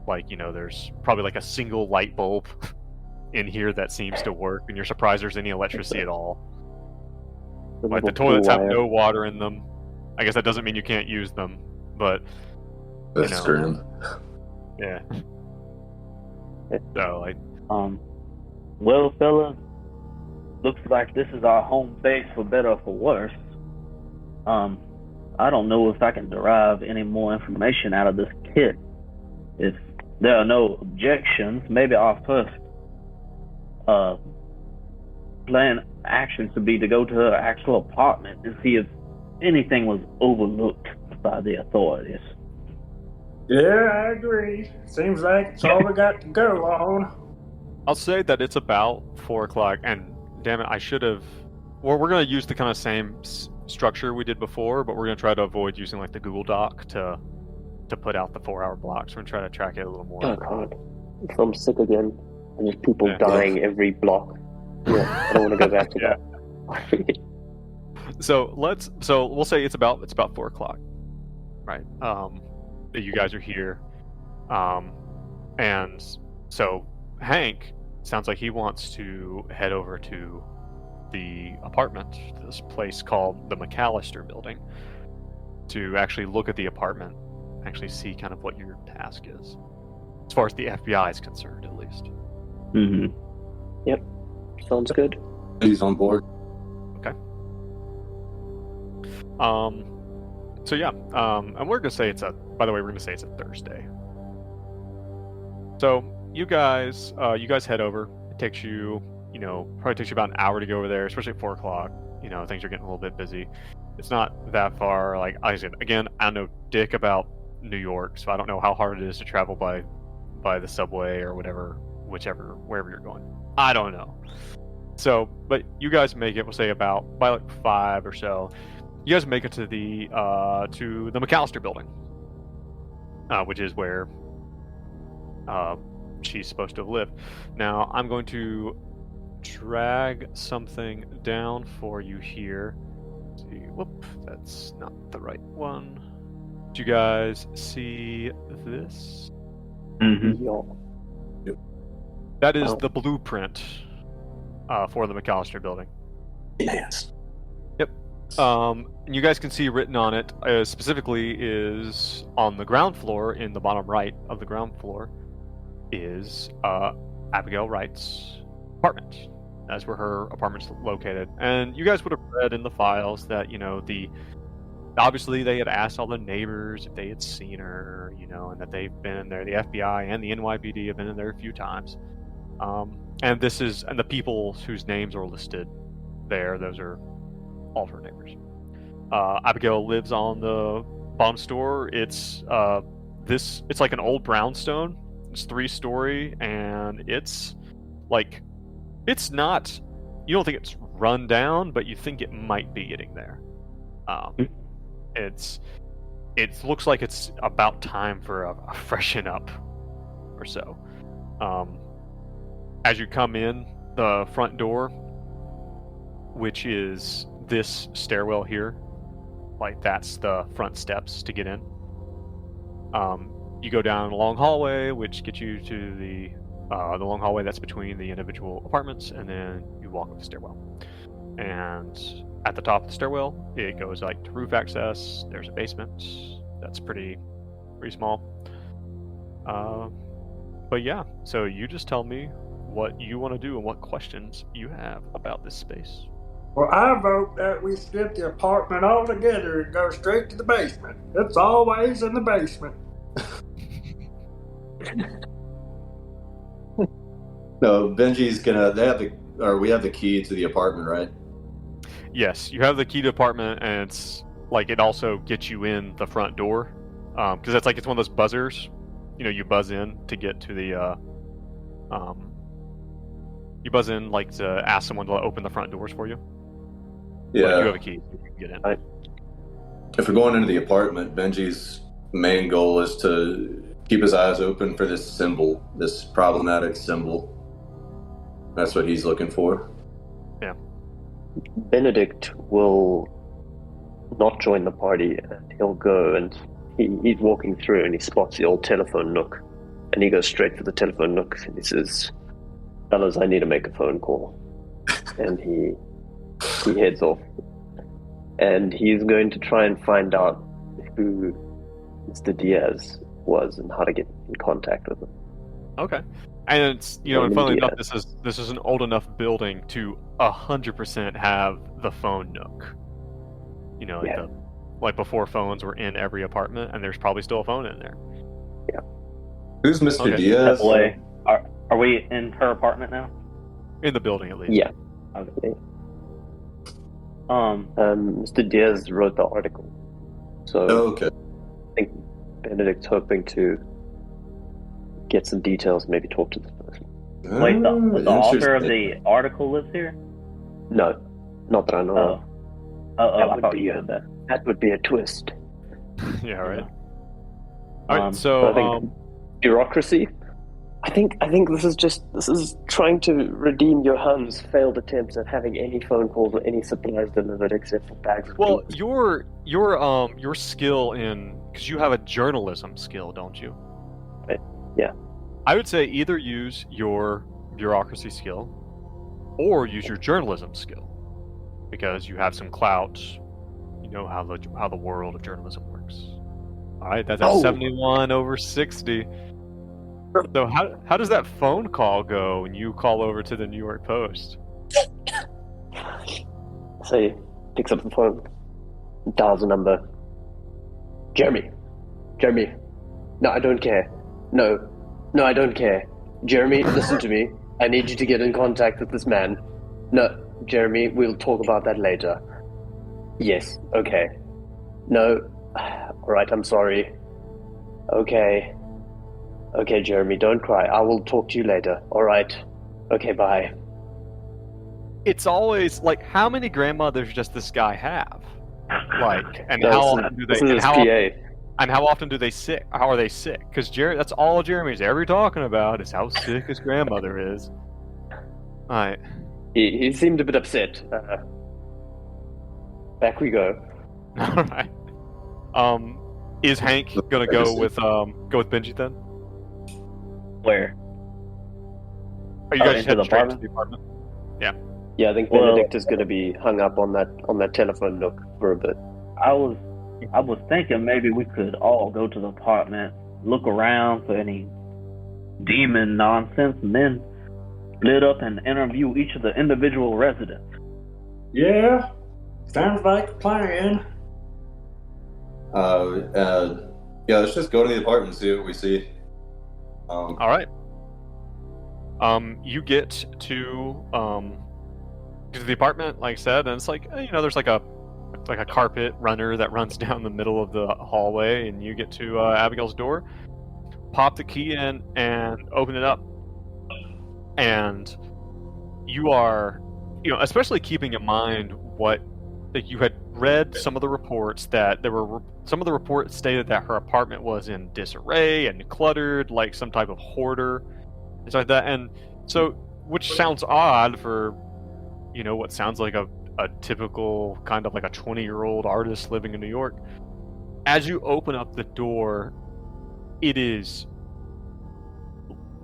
There's probably a single light bulb in here that seems to work, and you're surprised there's any electricity at all. The toilets have no water in them. I guess that doesn't mean you can't use them, but That's grim. yeah. So Well, fellas, looks like this is our home base for better or for worse. I don't know if I can derive any more information out of this kit. If there are no objections, maybe our first plan action should be to go to her actual apartment and see if anything was overlooked by the authorities. Yeah, I agree. Seems like it's all we got to go on. I'll say that it's about 4 o'clock, and damn it, I should have. Well, we're going to use the kind of same structure we did before, but we're going to try to avoid using the Google Doc to put out the 4-hour blocks. We're going to try to track it a little more. Oh god, I'm sick again. And there's people Yeah. dying every block. Yeah, I don't want to go back to that. So we'll say it's about 4 o'clock, right? That you guys are here, and so Hank sounds like he wants to head over to the apartment, this place called the McAllister Building, to actually look at the apartment, actually see kind of what your task is, as far as the FBI is concerned, at least. Mm-hmm. Sounds good. He's on board. So yeah, and we're gonna say it's by the way, we're gonna say it's a Thursday. So you guys head over. It takes you, probably takes you about an hour to go over there, especially at 4 o'clock. Things are getting a little bit busy. It's not that far. Like I said, again, I know dick about New York, so I don't know how hard it is to travel by the subway or whatever wherever you're going. I don't know. So, but you guys make it. We'll say about by like 5 or so. You guys make it to the McAllister building, which is where she's supposed to have lived. Now, I'm going to drag something down for you here. Let's see, whoop, that's not the right one. Do you guys see this? Mm-hmm. Yeah. That is the blueprint for the McAllister building. Yes. You guys can see written on it specifically is on the ground floor, in the bottom right of the ground floor, is Abigail Wright's apartment. That's where her apartment's located. And you guys would have read in the files that, obviously they had asked all the neighbors if they had seen her, and that they've been in there. The FBI and the NYPD have been in there a few times. And the people whose names are listed there, those are all of her neighbors. Abigail lives on the bottom store. It's like an old brownstone. It's 3-story, and it's not. You don't think it's run down, but you think it might be getting there. It looks like it's about time for a freshen up, or so. As you come in the front door, which is this stairwell here, that's the front steps to get in. You go down a long hallway, which gets you to the long hallway that's between the individual apartments, and then you walk up the stairwell. And at the top of the stairwell, it goes to roof access. There's a basement that's pretty small. But yeah, so you just tell me what you want to do and what questions you have about this space. Well, I vote that we skip the apartment altogether and go straight to the basement. It's always in the basement. No, Benji's gonna. We have the key to the apartment, right? Yes, you have the key to the apartment, and it's it also gets you in the front door, because it's one of those buzzers. You buzz in to get to the. You buzz in to ask someone to open the front doors for you. Yeah. But you have a key, so you can get in. If we're going into the apartment, Benji's main goal is to keep his eyes open for this symbol, this problematic symbol. That's what he's looking for. Yeah. Benedict will not join the party, and he'll go, and he's walking through, and he spots the old telephone nook, and he goes straight for the telephone nook, and he says, "Fellas, I need to make a phone call." And he heads off, and he's going to try and find out who Mr. Diaz was and how to get in contact with him. Okay. And it's and funnily enough, this is an old enough building to 100% have the phone nook. Before phones were in every apartment, and there's probably still a phone in there. Yeah. Who's Mr. Okay. Diaz? Boy, are we in her apartment now? In the building, at least. Yeah. Okay. Mr. Diaz wrote the article, so Okay. I think Benedict's hoping to get some details, maybe talk to this person. Wait, the author of Interesting. the article lives here? No, not that I know of. I would thought be you a- said that. That would be a twist. Yeah, right. All right, Um, so I think bureaucracy. I think this is trying to redeem Johann's failed attempts at having any phone calls or any supplies delivered except for bags of well, beans. your skill in, because you have a journalism skill, don't you? Yeah. I would say either use your bureaucracy skill or use your journalism skill, because you have some clout. You know how the world of journalism works. All right, that's at 71 over 60. So how does that phone call go when you call over to the New York Post? So he picks up the phone, dials a number. Jeremy. No, I don't care. No, I don't care. Jeremy, listen to me. I need you to get in contact with this man. No, Jeremy, we'll talk about that later. Yes, okay. No, alright, I'm sorry. Okay. Okay, Jeremy, don't cry. I will talk to you later. All right. Okay, bye. It's always like, how many grandmothers does this guy have? Like, and No, how this is- often do they? This is And his how, PA. and how often do they sick? How are they sick? Because that's all Jeremy's ever talking about is how sick his grandmother is. All right. He seemed a bit upset. Back we go. All right. Is Hank gonna go with Benji then? Where? Are you Oh, guys into heading the straight to apartment? the apartment? Yeah, I think Well- Benedict is going to be hung up on that telephone nook for a bit. I was thinking maybe we could all go to the apartment, look around for any demon nonsense, and then split up and interview each of the individual residents. Yeah, sounds like a plan. Yeah, let's just go to the apartment and see what we see. All right. You get to the apartment, like I said, and it's like, there's like a carpet runner that runs down the middle of the hallway, and you get to Abigail's door, pop the key in, and open it up. And you are, especially keeping in mind that you had read some of the reports that some of the reports stated that her apartment was in disarray and cluttered, like some type of hoarder, things like that. And so, which sounds odd for, what sounds like a typical kind of like a 20-year-old artist living in New York. As you open up the door, it is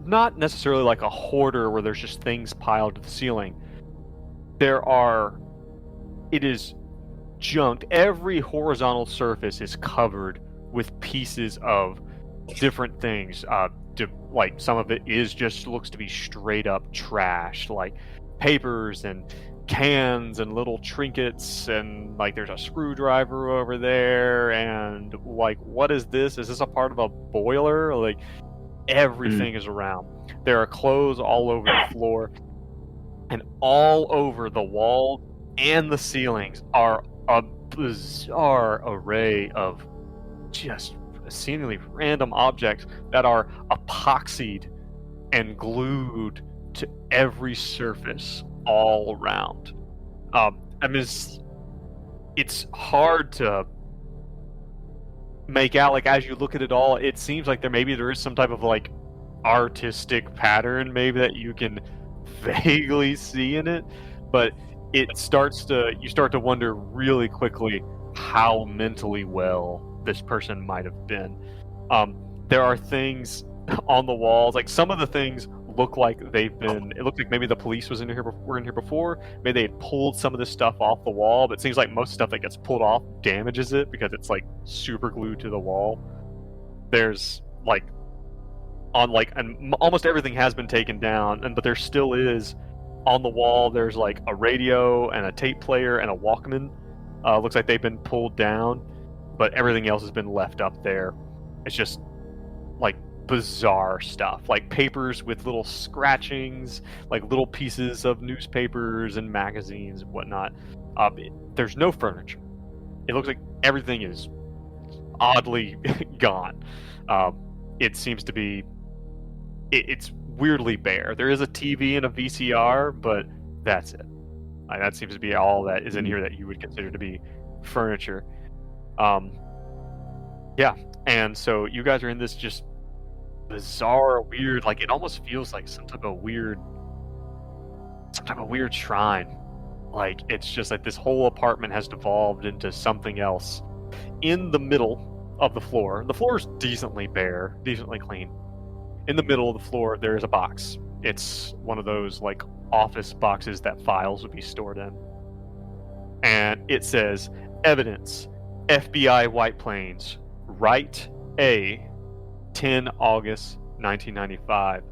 not necessarily like a hoarder where there's just things piled to the ceiling. It is junked. Every horizontal surface is covered with pieces of different things. Like some of it looks to be straight up trash, like papers and cans and little trinkets, and like there's a screwdriver over there, and like, what is this? Is this a part of a boiler? Like, everything is around. There are clothes all over the floor, and all over the walls and the ceilings are a bizarre array of just seemingly random objects that are epoxied and glued to every surface all around. I mean, it's hard to make out, like, as you look at it all, it seems like there is some type of like artistic pattern maybe that you can vaguely see in it, but you start to wonder really quickly how mentally well this person might have been. There are things on the walls, like some of the things look like it looked like maybe the police were in here before. Maybe they had pulled some of this stuff off the wall, but it seems like most stuff that gets pulled off damages it because it's like super glued to the wall. There's and almost everything has been taken down, but there still is on the wall. There's like a radio and a tape player and a Walkman. Looks like they've been pulled down, but everything else has been left up there. It's just like bizarre stuff, like papers with little scratchings, like little pieces of newspapers and magazines and whatnot. There's no furniture. It looks like everything is oddly gone. It seems to be it's weirdly bare. There is a TV and a VCR, but that's it. That seems to be all that is in here that you would consider to be furniture. Yeah, and so you guys are in this just bizarre, weird, like it almost feels like some type of weird shrine. Like it's just like this whole apartment has devolved into something else. In the middle of the floor is decently bare, decently clean. In the middle of the floor, there is a box. It's one of those like office boxes that files would be stored in. And it says, evidence, FBI White Plains, Right A, 10 August 1995.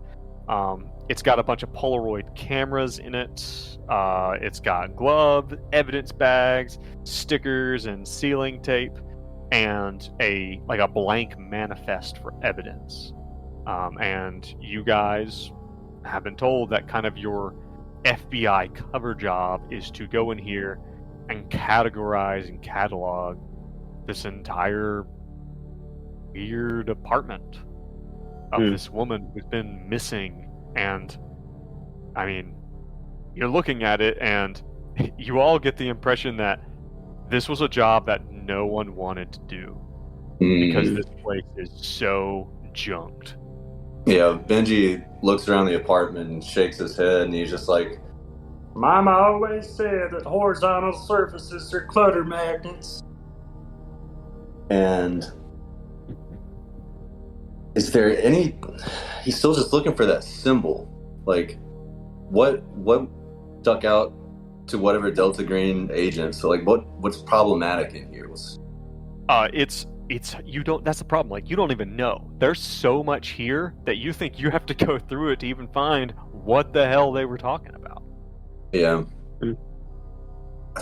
It's got a bunch of Polaroid cameras in it. It's got glove, evidence bags, stickers, and sealing tape, and a blank manifest for evidence. And you guys have been told that kind of your FBI cover job is to go in here and categorize and catalog this entire weird apartment. of this woman who's been missing. And, I mean, you're looking at it, and you all get the impression that this was a job that no one wanted to do because this place is so junked. Yeah, Benji looks around the apartment and shakes his head, and he's just like, Mama always said that horizontal surfaces are clutter magnets. and is there any... He's still just looking for that symbol. Like, what stuck out to whatever Delta Green agent? So, like, what's problematic in here? It's you don't. That's the problem. Like, you don't even know. There's so much here that you think you have to go through it to even find what the hell they were talking about. Yeah.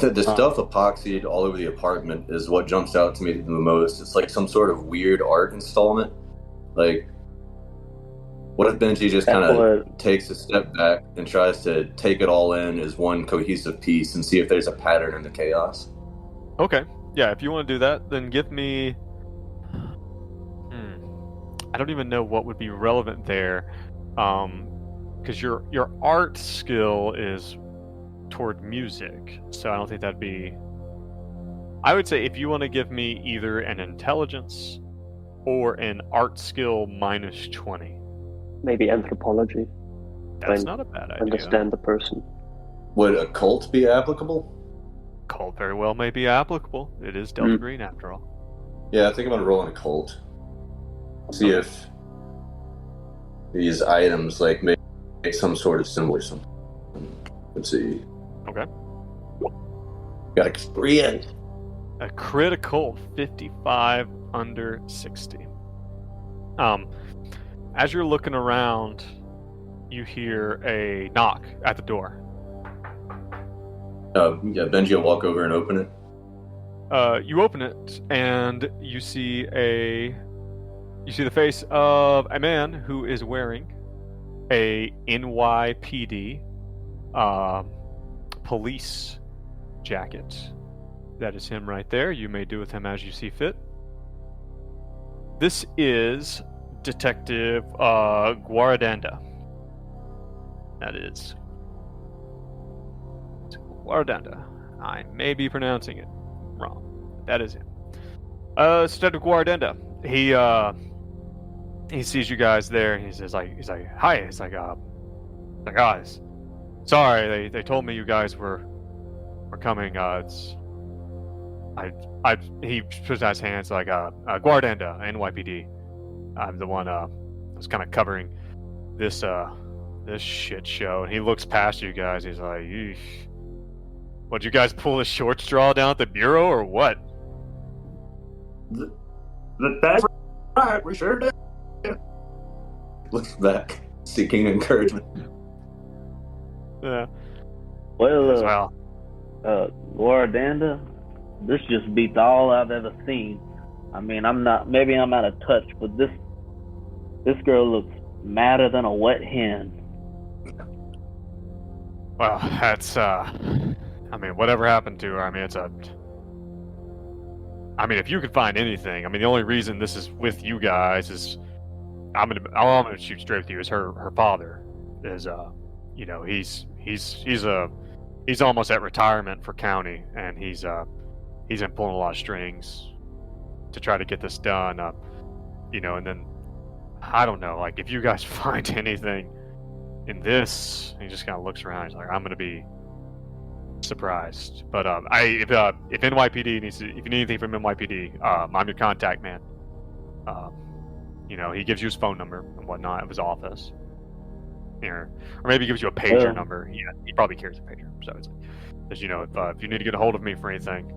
The stuff epoxied all over the apartment is what jumps out to me the most. It's like some sort of weird art installment. Like, what if Benji just kind of takes a step back and tries to take it all in as one cohesive piece and see if there's a pattern in the chaos? Okay. Yeah, if you want to do that, then give me... I don't even know what would be relevant there. Because your art skill is toward music, so I don't think that'd be... I would say if you want to give me either an intelligence or an art skill minus 20. Maybe anthropology. That's not a bad idea. Understand the person. Would occult be applicable? Occult very well may be applicable. It is Delta Green after all. Yeah, I think I'm going to roll an occult. See if these items like make some sort of symbol or something. Let's see. Okay. Got a crit. A critical 55 under 60. As you're looking around, you hear a knock at the door. Yeah, Benji will walk over and open it. You open it, and you see the face of a man who is wearing a NYPD police jacket. That is him right there. You may do with him as you see fit. This is Detective Guardanda. That is Guardanda. I may be pronouncing it wrong. That is him. Detective Guardanda. He sees you guys there, and he's like, hi. It's like, guys, sorry, they told me you guys were coming. He puts out his hands like, Guardanda, NYPD. I'm the one was kind of covering this shit show. And he looks past you guys. He's like, eesh. What, you guys pull a short straw down at the bureau or what? That's right, we sure did. Looks back, seeking encouragement. Yeah. Well, Guardanda, this just beats all I've ever seen. I mean, maybe I'm out of touch, but this girl looks madder than a wet hen. Well, that's, I mean, whatever happened to her, I mean, if you could find anything, I mean, the only reason this is with you guys is, I'm gonna shoot straight with you, is her father is, he's almost at retirement for county, and he's been pulling a lot of strings to try to get this done, and then, I don't know, like, if you guys find anything in this, he just kind of looks around, he's like, I'm gonna be surprised. But if NYPD if you need anything from NYPD, I'm your contact man. He gives you his phone number and whatnot of his office. Or maybe he gives you a pager number. Yeah, he probably carries a pager. So it's if you need to get a hold of me for anything.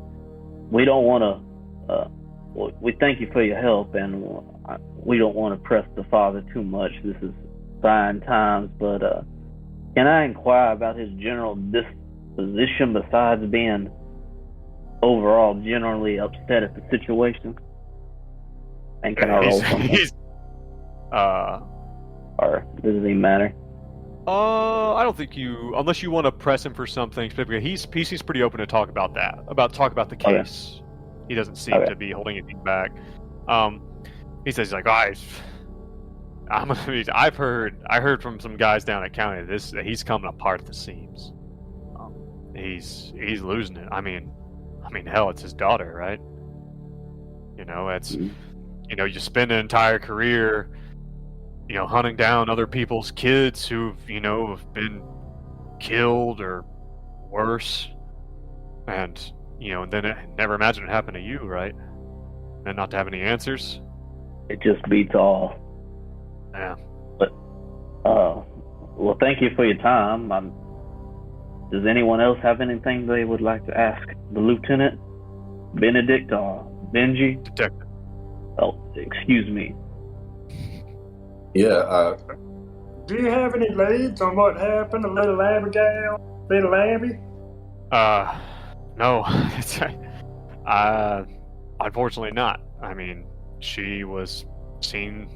We don't want to. We thank you for your help, and we don't want to press the father too much. This is trying times, but can I inquire about his general disposition besides being overall generally upset at the situation? And can I roll something? Or does it even matter? I don't think unless you want to press him for something specific. He's pretty open to talk about that, talk about the case. Okay. He doesn't seem to be holding anything back. He says, he's like, I heard from some guys down at county he's coming apart at the seams. He's losing it. I mean, hell, it's his daughter, right? You spend an entire career, hunting down other people's kids who've, have been killed or worse, and and then never imagine it happened to you, right? And not to have any answers. It just beats all. Yeah. But, well, thank you for your time. Does anyone else have anything they would like to ask the lieutenant, Benedict, or Benji? Detective. Oh, excuse me. Yeah, Do you have any leads on what happened to little Abigail? Little Abby? No. Unfortunately not. I mean, she was seen,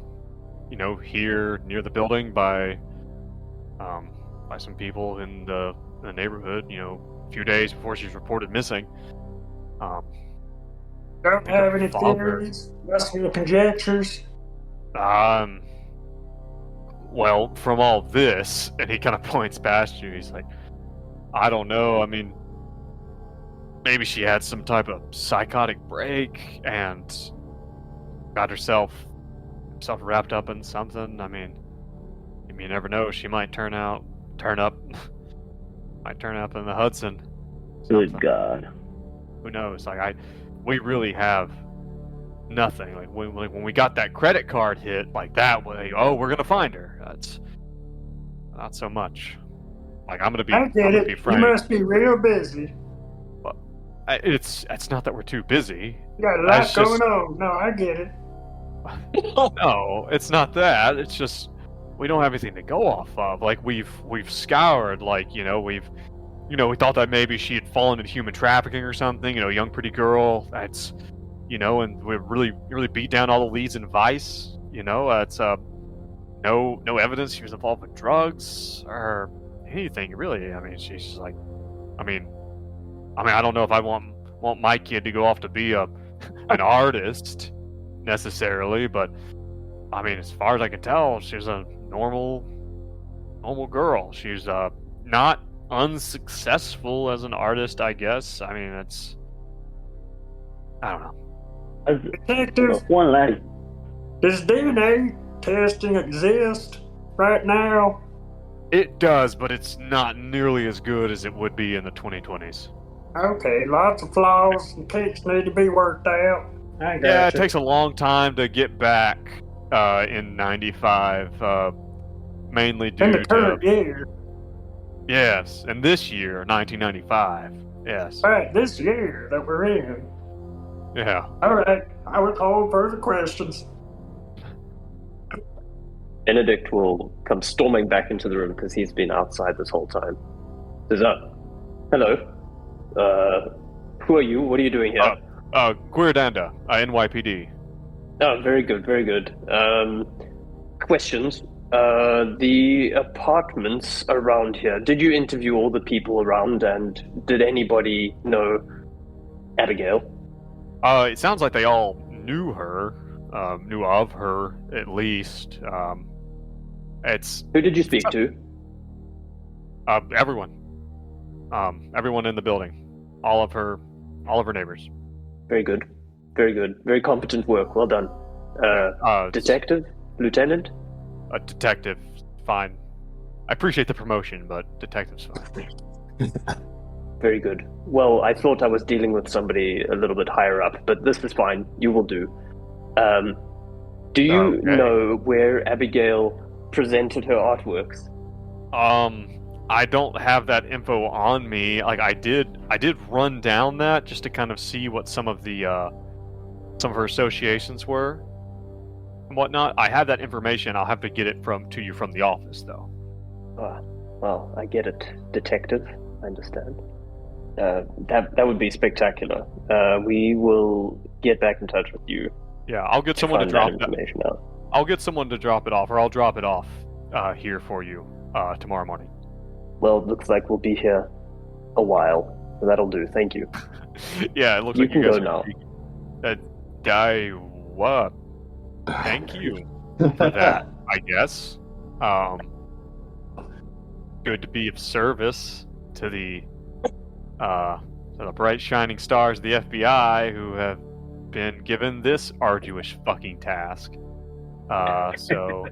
here near the building by some people in the neighborhood, a few days before she was reported missing. Don't have any theories? Just your conjectures? Well, from all this, and he kind of points past you, he's like, I don't know, I mean, maybe she had some type of psychotic break and got herself wrapped up in something. I mean, you never know, she might turn up in the Hudson. Good Something. God. Who knows? We really have nothing. Like when we got that credit card hit, like that way, we're gonna find her. That's not so much. Like I'm gonna be I get it. Be You frank. must be real busy. It's not that we're too busy. You got a lot going on. No, I get it. No, it's not that. It's just we don't have anything to go off of. Like we've scoured. Like we thought that maybe she had fallen into human trafficking or something. Young pretty girl. That's and we really beat down all the leads in Vice. It's no evidence she was involved with drugs or anything really. I mean, she's just like, I mean, I don't know if I want my kid to go off to be an artist necessarily, but I mean, as far as I can tell, she's a normal girl. She's not unsuccessful as an artist, I guess. I mean, I don't know. Detective, One last. does DNA testing exist right now? It does, but it's not nearly as good as it would be in the 2020s. Okay, lots of flaws and kinks need to be worked out. I got Yeah, it takes a long time to get back in 95, mainly due in the to... current year. Yes, and this year, 1995. Yes. Right, this year that we're in. Yeah. All right, I will call further questions. Benedict will come storming back into the room because he's been outside this whole time. Says, hello. Who are you? What are you doing here? Guirdanda, NYPD. Oh, very good, very good. Questions. The apartments around here, did you interview all the people around, and did anybody know Abigail? It sounds like they all knew her, knew of her, at least. Who did you speak to? Everyone. Everyone in the building. All of her neighbors. Very good. Very good. Very competent work. Well done. Detective? Lieutenant? A detective, fine. I appreciate the promotion, but detective's fine. Very good. Well, I thought I was dealing with somebody a little bit higher up, but this is fine. You will do. Do you know where Abigail presented her artworks? I don't have that info on me. Like I did run down that just to kind of see what some of her associations were and whatnot. I have that information. I'll have to get it to you from the office, though. Well, I get it, detective. I understand. That would be spectacular. We will get back in touch with you. Yeah, I'll get someone to drop that information out. I'll get someone to drop it off, or I'll drop it off here for you tomorrow morning. Well, it looks like we'll be here a while. So that'll do. Thank you. Yeah, it looks You like you can guys go are... Guy, what? Thank you for that. I guess. Good to be of service to the bright shining stars of the FBI who have been given this arduous fucking task. So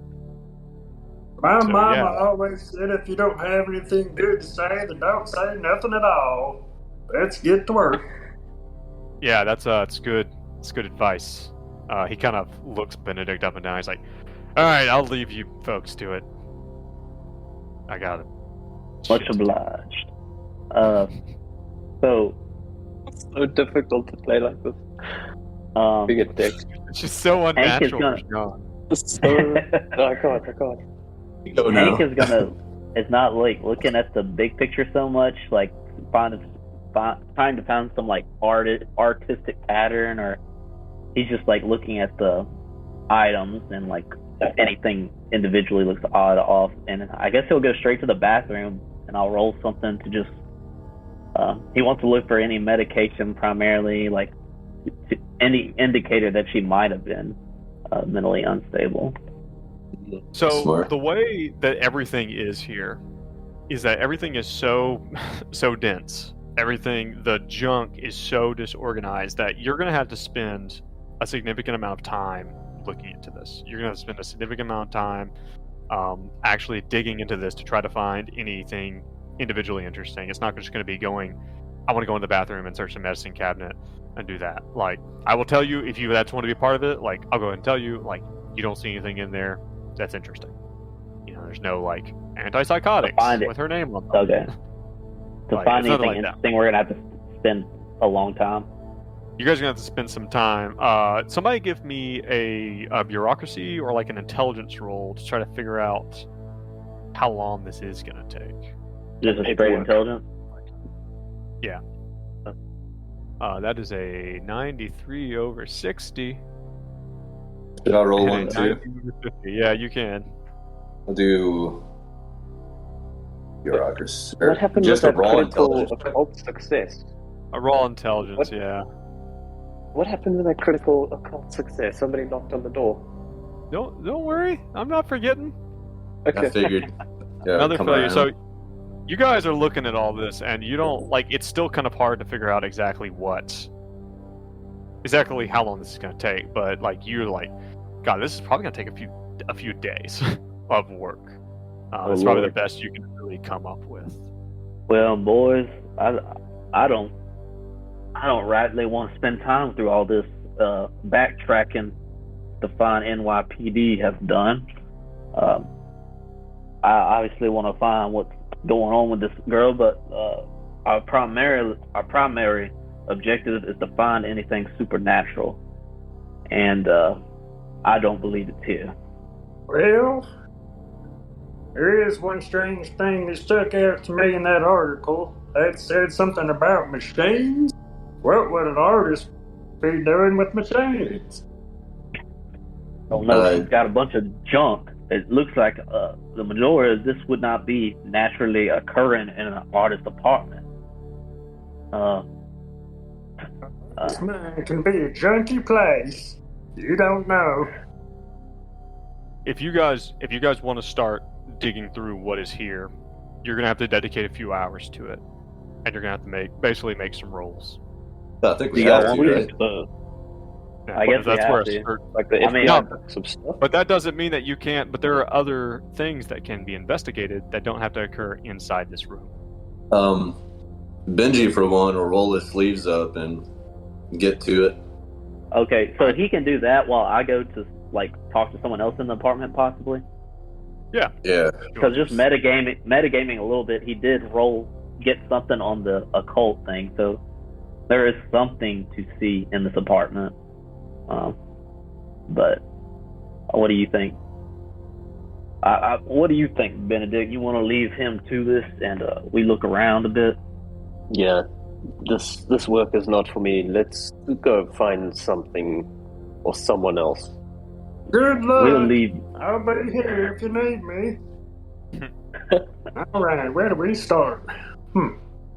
My So, mama yeah. always said if you don't have anything good to say, then don't say nothing at all. Let's get to work. yeah, it's good. It's good advice. He kind of looks Benedict up and down. He's like, "All right, I'll leave you folks to it. I got it." Much Shit to do." obliged. So, So difficult to play like this. Big a dick. It's just so Hank is unnatural for gonna- John. So, I can't. Go now. Hank is gonna. It's not like looking at the big picture so much, like trying to find some like artistic pattern, or he's just like looking at the items and like anything individually looks odd off. And I guess he'll go straight to the bathroom, and I'll roll something to just. He wants to look for any medication, primarily like any indicator that she might have been mentally unstable. So Smart. the way that everything is here is that everything is so dense. Everything, the junk is so disorganized that you're going to have to spend a significant amount of time looking into this. You're going to spend a significant amount of time actually digging into this to try to find anything individually interesting. It's not just going to be going, I want to go in the bathroom and search the medicine cabinet and do that. Like, I will tell you, if you that's want to be a part of it, like, I'll go ahead and tell you, like, you don't see anything in there that's interesting. You know, there's no, like, antipsychotics Find it. with her name on them. Okay. To Like, find it's nothing anything like that. interesting, we're gonna have to spend a long time. You guys are going to have to spend some time. Somebody give me a bureaucracy or, like, an intelligence roll to try to figure out how long this is going to take. Just a straight Paperwork. intelligence. That is a 93 over 60. Should I roll and one a too? 90 over 50. Yeah, you can. I'll do bureaucracy. What happened Just with a that raw critical intelligence check? occult success? A raw intelligence, What? yeah. What happened with that critical occult success? Somebody knocked on the door. Don't worry, I'm not forgetting. Okay. I figured. Yeah, Another come failure. around. So, you guys are looking at all this, and you don't like. It's still kind of hard to figure out exactly how long this is going to take. But like, you're like, God, this is probably going to take a few days of work. It's probably the Lord. best you can really come up with. Well, boys, I don't rightly want to spend time through all this backtracking the fine NYPD have done. I obviously want to find what's going on with this girl, but our primary objective is to find anything supernatural, and I don't believe it's here. Well, there is one strange thing that stuck out to me in that article. That said something about machines. What would an artist be doing with machines? Oh no, she's got a bunch of junk. It looks like the majority of this would not be naturally occurring in an artist's apartment. This man can be a junky place. You don't know. If you guys want to start digging through what is here, you're gonna have to dedicate a few hours to it, and you're gonna have to basically make some rolls. I think we You have got to, one? right? Yeah, I guess we that's have where to. Like the I mean, FBI some stuff. but that doesn't mean that you can't. But there are other things that can be investigated that don't have to occur inside this room. Benji, for one, will roll his sleeves up and get to it. Okay, so he can do that while I go to like talk to someone else in the apartment, possibly. Yeah. Because just metagaming a little bit, he did get something on the occult thing, so there is something to see in this apartment. But what do you think? What do you think, Benedict? You want to leave him to this, and we look around a bit? Yeah, this work is not for me. Let's go find something or someone else. Good luck. We'll leave. I'll be here if you need me. All right, where do we start?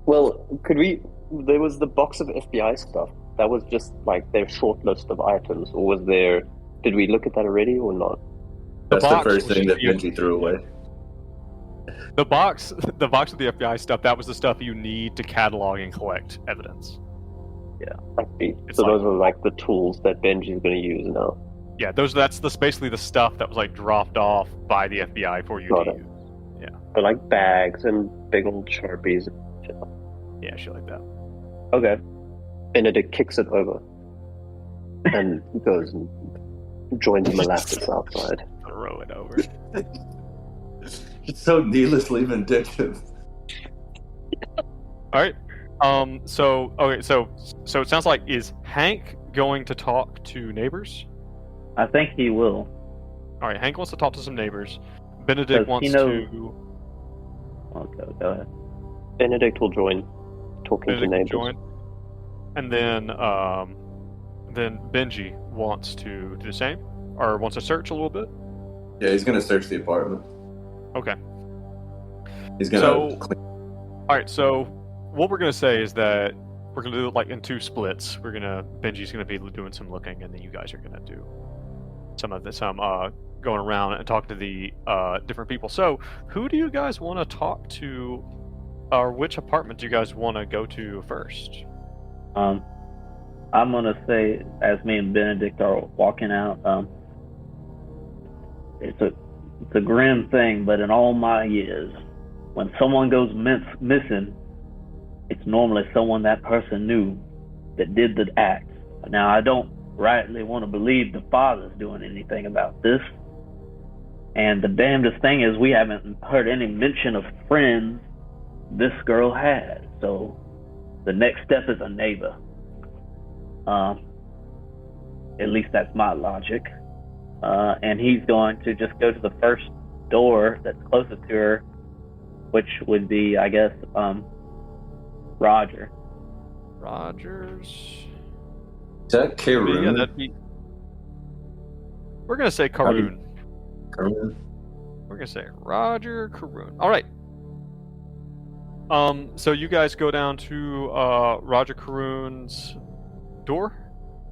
Well, could we? There was the box of FBI stuff. That was just like their short list of items, or was there? Did we look at that already or not? That's the box first was thing that just Benji threw away. the box with the FBI stuff. That was the stuff you need to catalog and collect evidence. It's So like- those are like the tools that Benji's going to use now. Yeah, that's basically the stuff that was like dropped off by the FBI for you Got to it. use. They're like bags and big old Sharpies. Yeah, shit like that. Okay. Benedict kicks it over and goes and joins Molasses outside. Throw it over. It's so needlessly vindictive. All right. So it sounds like, is Hank going to talk to neighbors? I think he will. All right, Hank wants to talk to some neighbors. Benedict Does he wants know- to. Okay, go ahead. Benedict will join, talking to Benedict neighbors. join, and then Benji wants to do the same, or wants to search a little bit. Yeah, he's gonna search the apartment. Okay. He's gonna. So, all right. So, what we're gonna say is that we're gonna do it like in two splits. Benji's gonna be doing some looking, and then you guys are gonna do some going around and talking to the different people. So, who do you guys want to talk to, or which apartment do you guys want to go to first? I'm gonna say, as me and Benedict are walking out, it's a grim thing, but in all my years, when someone goes missing, it's normally someone that person knew that did the act. Now, I don't rightly want to believe the father's doing anything about this. And the damnedest thing is we haven't heard any mention of friends this girl had. So the next step is a neighbor. At least that's my logic. And he's going to just go to the first door that's closest to her, which would be, I guess, Roger. Rogers. Is that Karoon? Yeah, that'd be. We're gonna say Karoon. Karoon? We're gonna say Roger Karoon. All right. So you guys go down to Roger Karoon's door,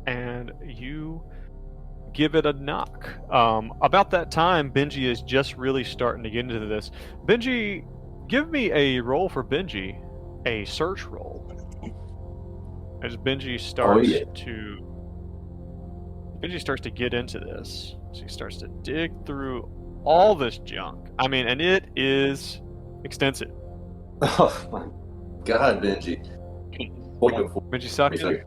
and you give it a knock. About that time, Benji is just really starting to get into this. Benji, give me a roll for Benji, a search roll. As Benji starts to get into this, so he starts to dig through all this junk. I mean, and it is extensive. Oh my god, Benji. Benji sucking.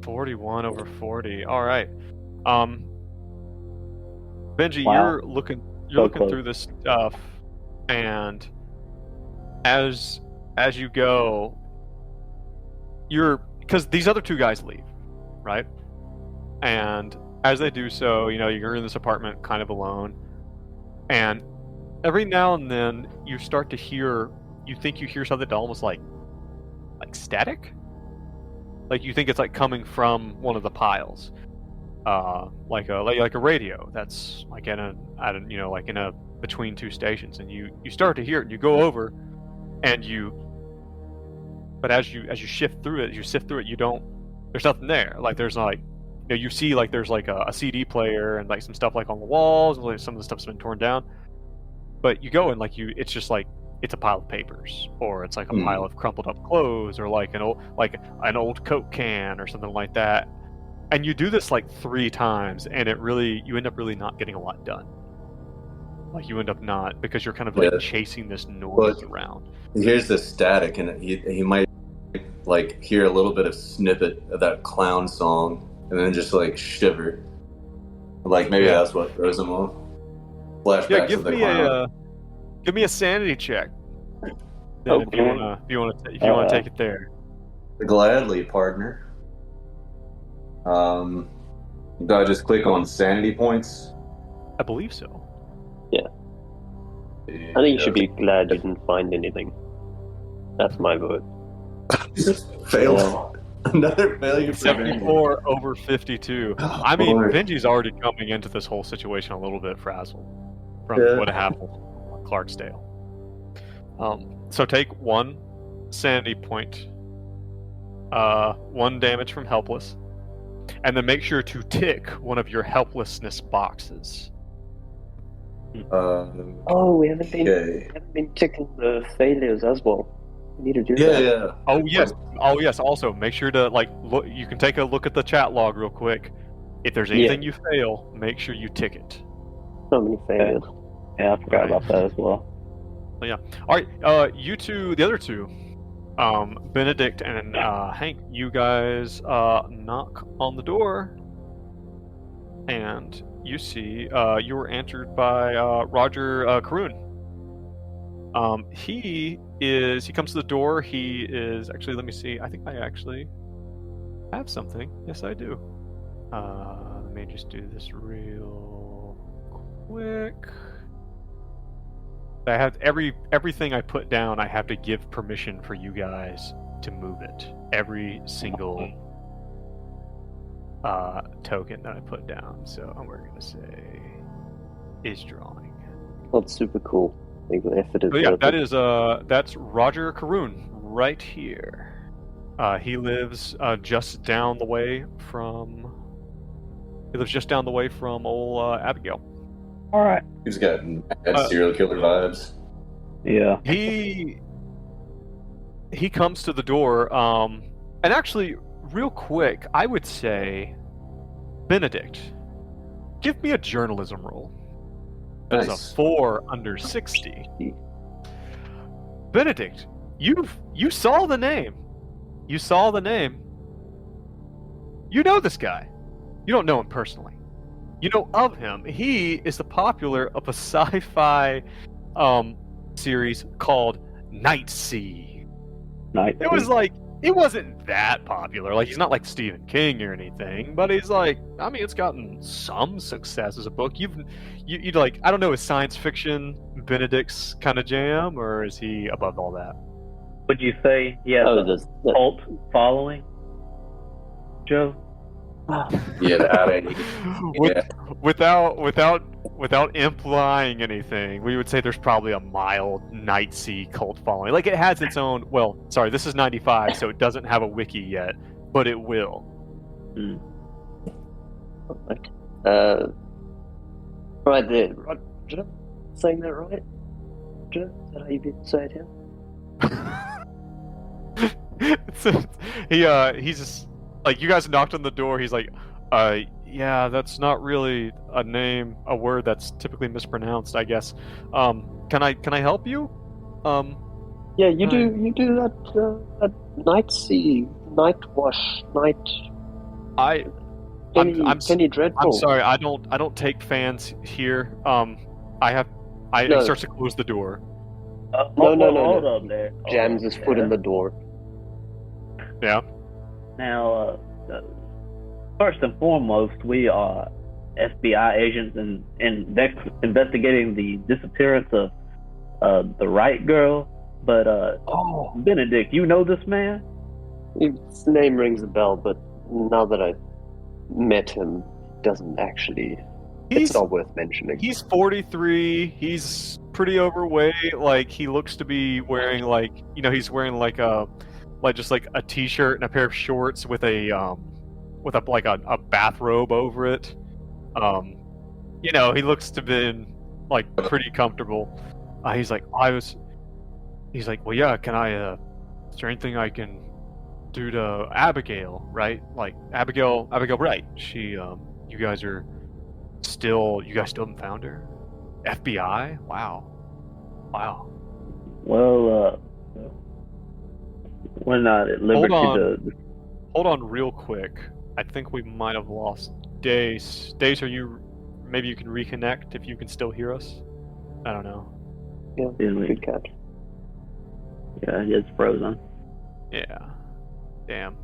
41 over 40. All right. Benji, Wow. you're looking close. through this stuff, and as you go, because these other two guys leave, right? And as they do so, you're in this apartment kind of alone, and every now and then you start to hear, you think you hear something almost like static, like you think it's like coming from one of the piles, like a radio that's like in a between two stations, and you start to hear it, and you go over, and but as you sift through it, there's nothing there. Like there's like, you see like there's like a CD player and like some stuff like on the walls, and like some of the stuff's been torn down. But you go and it's just like it's a pile of papers, or it's like a pile of crumpled up clothes, or like an old Coke can or something like that. And you do this like 3 times, and you end up really not getting a lot done. Like you end up not, because you're kind of like chasing this noise around. Here's the static, and he might like hear a little bit of snippet of that clown song, and then just like shiver. Like maybe that's what throws him off. Flashbacks Yeah, give me a sanity check. Then if you want to take it there. Gladly, partner. Do I just click on sanity points? I believe so. I think you should be glad you didn't find anything. That's my vote. Failed. Yeah. Another failure for Benji. 74 over 52. Oh, I mean, boy. Benji's already coming into this whole situation a little bit frazzled from what happened on Clarksdale. So take 1 sanity point, 1 damage from helpless, and then make sure to tick one of your helplessness boxes. Oh, we haven't been Okay. ticking the failures as well. We need to do Yeah, that. yeah. Oh yes. Also, make sure to look. You can take a look at the chat log real quick. If there's anything you fail, make sure you tick it. So many failures. Yeah, I forgot about that as well. All right, you two, the other two, Benedict and Hank, you guys knock on the door, and you see you were answered by Roger Caroon. He comes to the door. He is actually, let me see. I think I actually have something. Yes, I do. Let me just do this real quick. I have everything I put down. I have to give permission for you guys to move it. Every single token that I put down. So we're gonna say is drawing. That's super cool. I think the effort is So yeah, worth that it. is that's Roger Caroon right here. He lives just down the way from. He lives just down the way from old Abigail. All right. He's got bad serial killer vibes. Yeah. He comes to the door, and actually, real quick, I would say, Benedict, give me a journalism roll. That is Nice. a 4 under 60. Benedict, you saw the name. You saw the name. You know this guy. You don't know him personally. You know of him. He is the popular of a sci-fi series called Night Sea. Night. It was like, it wasn't that popular. Like, he's not like Stephen King or anything, but he's like, I mean, it's gotten some success as a book. You like, I don't know, is science fiction Benedict's kind of jam, or is he above all that? Would you say he has a cult following, Joe? Yeah, Without implying anything, we would say there's probably a mild Night Sea cult following. Like, it has its own. Well, sorry, this is 95, so it doesn't have a wiki yet, but it will. Right there, Roger. Saying that right? Roger? Is that how you say it here? He's just like, you guys knocked on the door. He's like, yeah, that's not really a word that's typically mispronounced, I guess. Can I help you? Yeah, you do that night sea, night wash, night. Penny Dreadful. I'm sorry, I don't take fans here. He starts to close the door. No. Hold up there. Jams his foot in the door. Yeah. Now, first and foremost, we are FBI agents and investigating the disappearance of the right girl. But Benedict, you know this man? His name rings a bell, but now that I met him, it doesn't actually. It's not worth mentioning. He's 43. He's pretty overweight. Like, he looks to be wearing he's wearing just a t-shirt and a pair of shorts with a bathrobe over it. He looks to be like pretty comfortable. He's like, well, yeah, can I is there anything I can do to Abigail, right? Like, Abigail Wright. She you guys still haven't found her? FBI? Wow. Well, we're not at liberty to. Hold on real quick. I think we might have lost Dace. Dace, maybe you can reconnect if you can still hear us? I don't know. Yeah, good catch. Yeah, it's frozen. Yeah. Damn.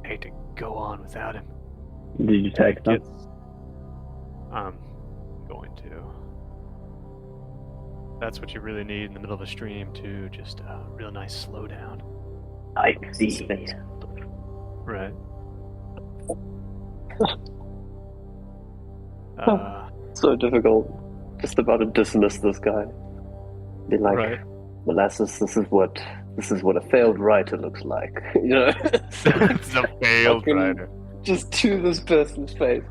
I hate to go on without him. Did you text him? I'm going to. That's what you really need in the middle of a stream, too. Just a real nice slowdown. I see. Right. So difficult. Just about to dismiss this guy. Be like, right. Molasses, this is what a failed writer looks like. It's a failed writer. Just to this person's face.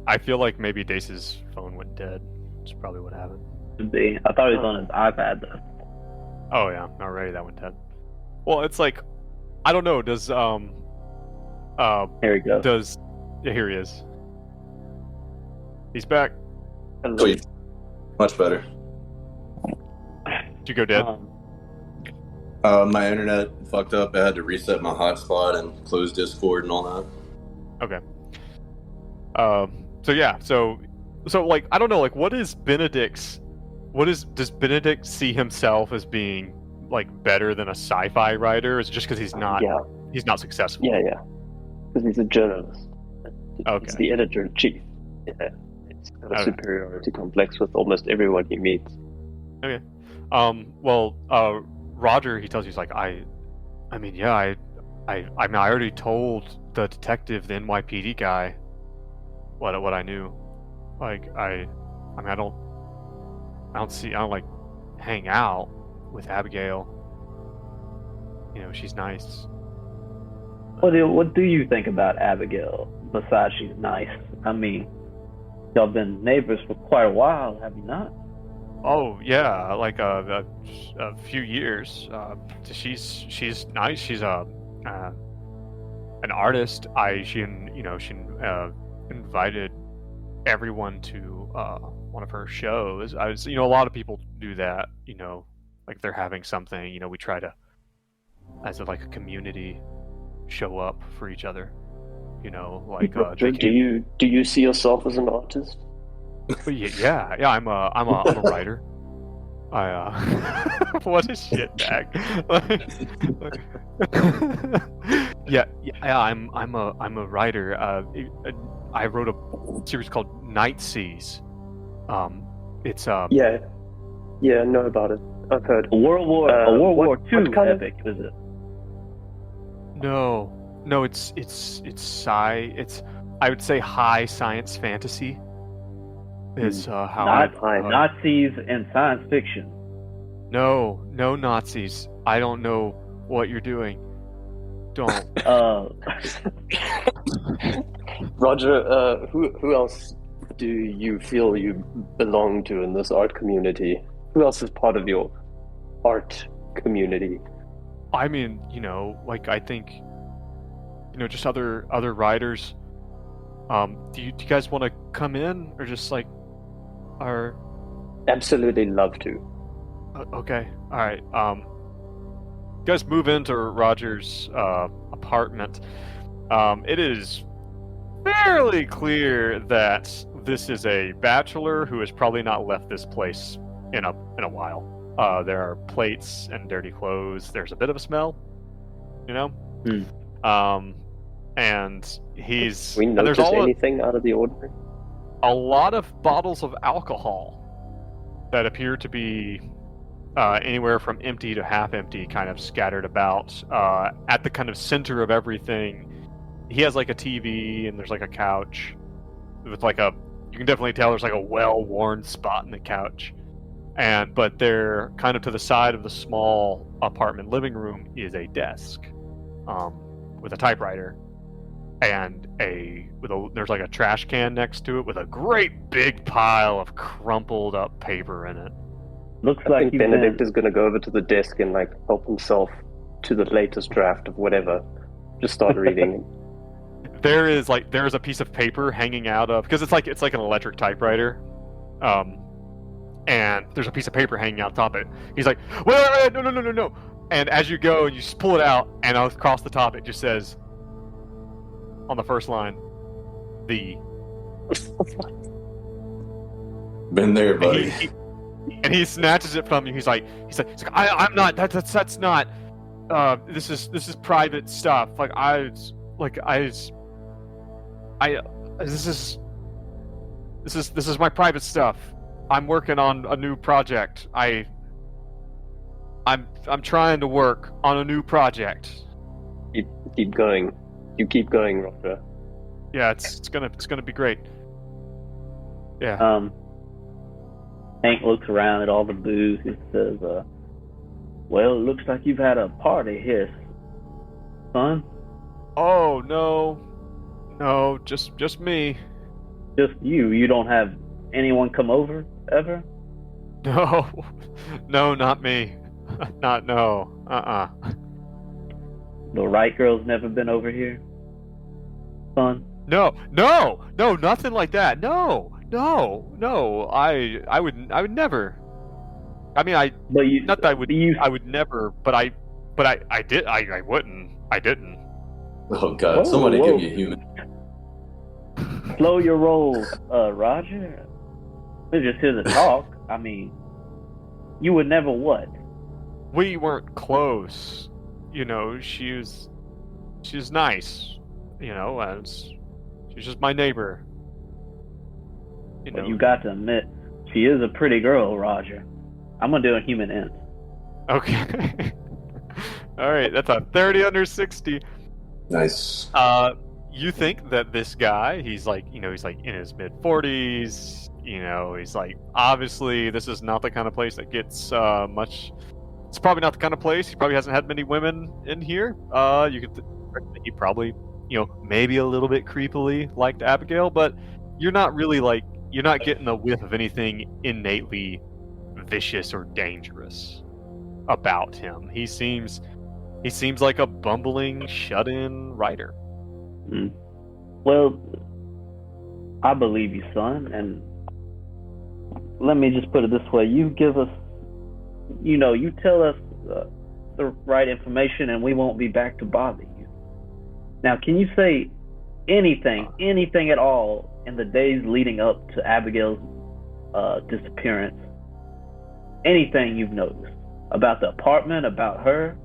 I feel like maybe Dace's phone went dead. That's probably what happened. Should be. I thought he was on his iPad though. Oh yeah, already that went dead. Well, it's like, I don't know. Does Here we go. Yeah, here he is. He's back. Sweet. Much better. Did you go dead? My internet fucked up. I had to reset my hotspot and close Discord and all that. Okay. So yeah, so like, I don't know, like, does Benedict see himself as being like better than a sci-fi writer? Or is it just because he's not successful? Yeah. Because he's a journalist. Okay. He's the editor-in-chief. Yeah. He's got a superiority complex with almost everyone he meets. Okay. Roger, he tells you, he's like, I already told the detective, the NYPD guy, what I knew. Like, I don't like hang out with Abigail. You know, she's nice. What do you think about Abigail? Besides, she's nice. I mean, y'all been neighbors for quite a while, have you not? Oh yeah, like a few years. She's nice. She's an artist. She invited everyone to one of her shows. A lot of people do that. Like they're having something. We try to, as a community, show up for each other. Do you see yourself as an artist? Yeah. I'm a writer. What a shit bag. I'm a writer. I wrote a series called Night Seas. It's Yeah, I know about it. I've heard. A World War II epic, is it? No, it's I would say high science fantasy. Is how Nazis and science fiction. No Nazis. I don't know what you're doing. Don't. Roger, who else do you feel you belong to in this art community? Who else is part of your art community? I mean, I think, just other writers. Do you guys want to come in, or just are? Absolutely love to. Okay, all right. You guys move into Roger's apartment. It is fairly clear that this is a bachelor who has probably not left this place in a while. There are plates and dirty clothes. There's a bit of a smell, and he's. We notice anything out of the ordinary? A lot of bottles of alcohol that appear to be anywhere from empty to half empty, kind of scattered about. At the kind of center of everything, he has a TV, and there's a couch with you can definitely tell there's a well-worn spot in the couch. But there, kind of to the side of the small apartment living room, is a desk with a typewriter, and there's a trash can next to it with a great big pile of crumpled up paper in it. Looks I like think Benedict is going to go over to the desk and help himself to the latest draft of whatever. Just start reading. There is a piece of paper hanging out of, because it's like an electric typewriter, and there's a piece of paper hanging out top of it. He's like, wait, no. And as you go and you just pull it out, and across the top it just says, on the first line, the. Been there, buddy. And he snatches it from you. He's like, I'm not. That's not. This is private stuff. This is my private stuff. I'm working on a new project. I'm trying to work on a new project. Keep going. You keep going, Roger. Yeah, it's gonna be great. Yeah. Hank looks around at all the booze. He says, well, it looks like you've had a party here, son. Oh, no, just me. Just you. You don't have anyone come over ever? No, no, not me. No. The right girl's never been over here, son. No, nothing like that. No. I would never. I mean, But you, not that I would. you, I would never. But I did. I wouldn't. I didn't. Oh God! Whoa, Somebody whoa. give me a human. slow your roll, Roger. We're just here to talk. I mean, you would never what? We weren't close. You know, she was nice. You know, and she's just my neighbor. You know. But you got to admit, she is a pretty girl, Roger. I'm gonna do a human int. Okay. All right, that's a 30 under 60. Nice. You think that this guy, he's like in his mid 40s. You know, he's like, obviously, this is not the kind of place that gets much. It's probably not the kind of place. He probably hasn't had many women in here. You could he probably, maybe a little bit creepily liked Abigail, but you're not getting a whiff of anything innately vicious or dangerous about him. He seems like a bumbling, shut-in writer. Well, I believe you, son, and let me just put it this way. You give us, you tell us the right information and we won't be back to bother you. Now, can you say anything at all in the days leading up to Abigail's disappearance? Anything you've noticed about the apartment, about her,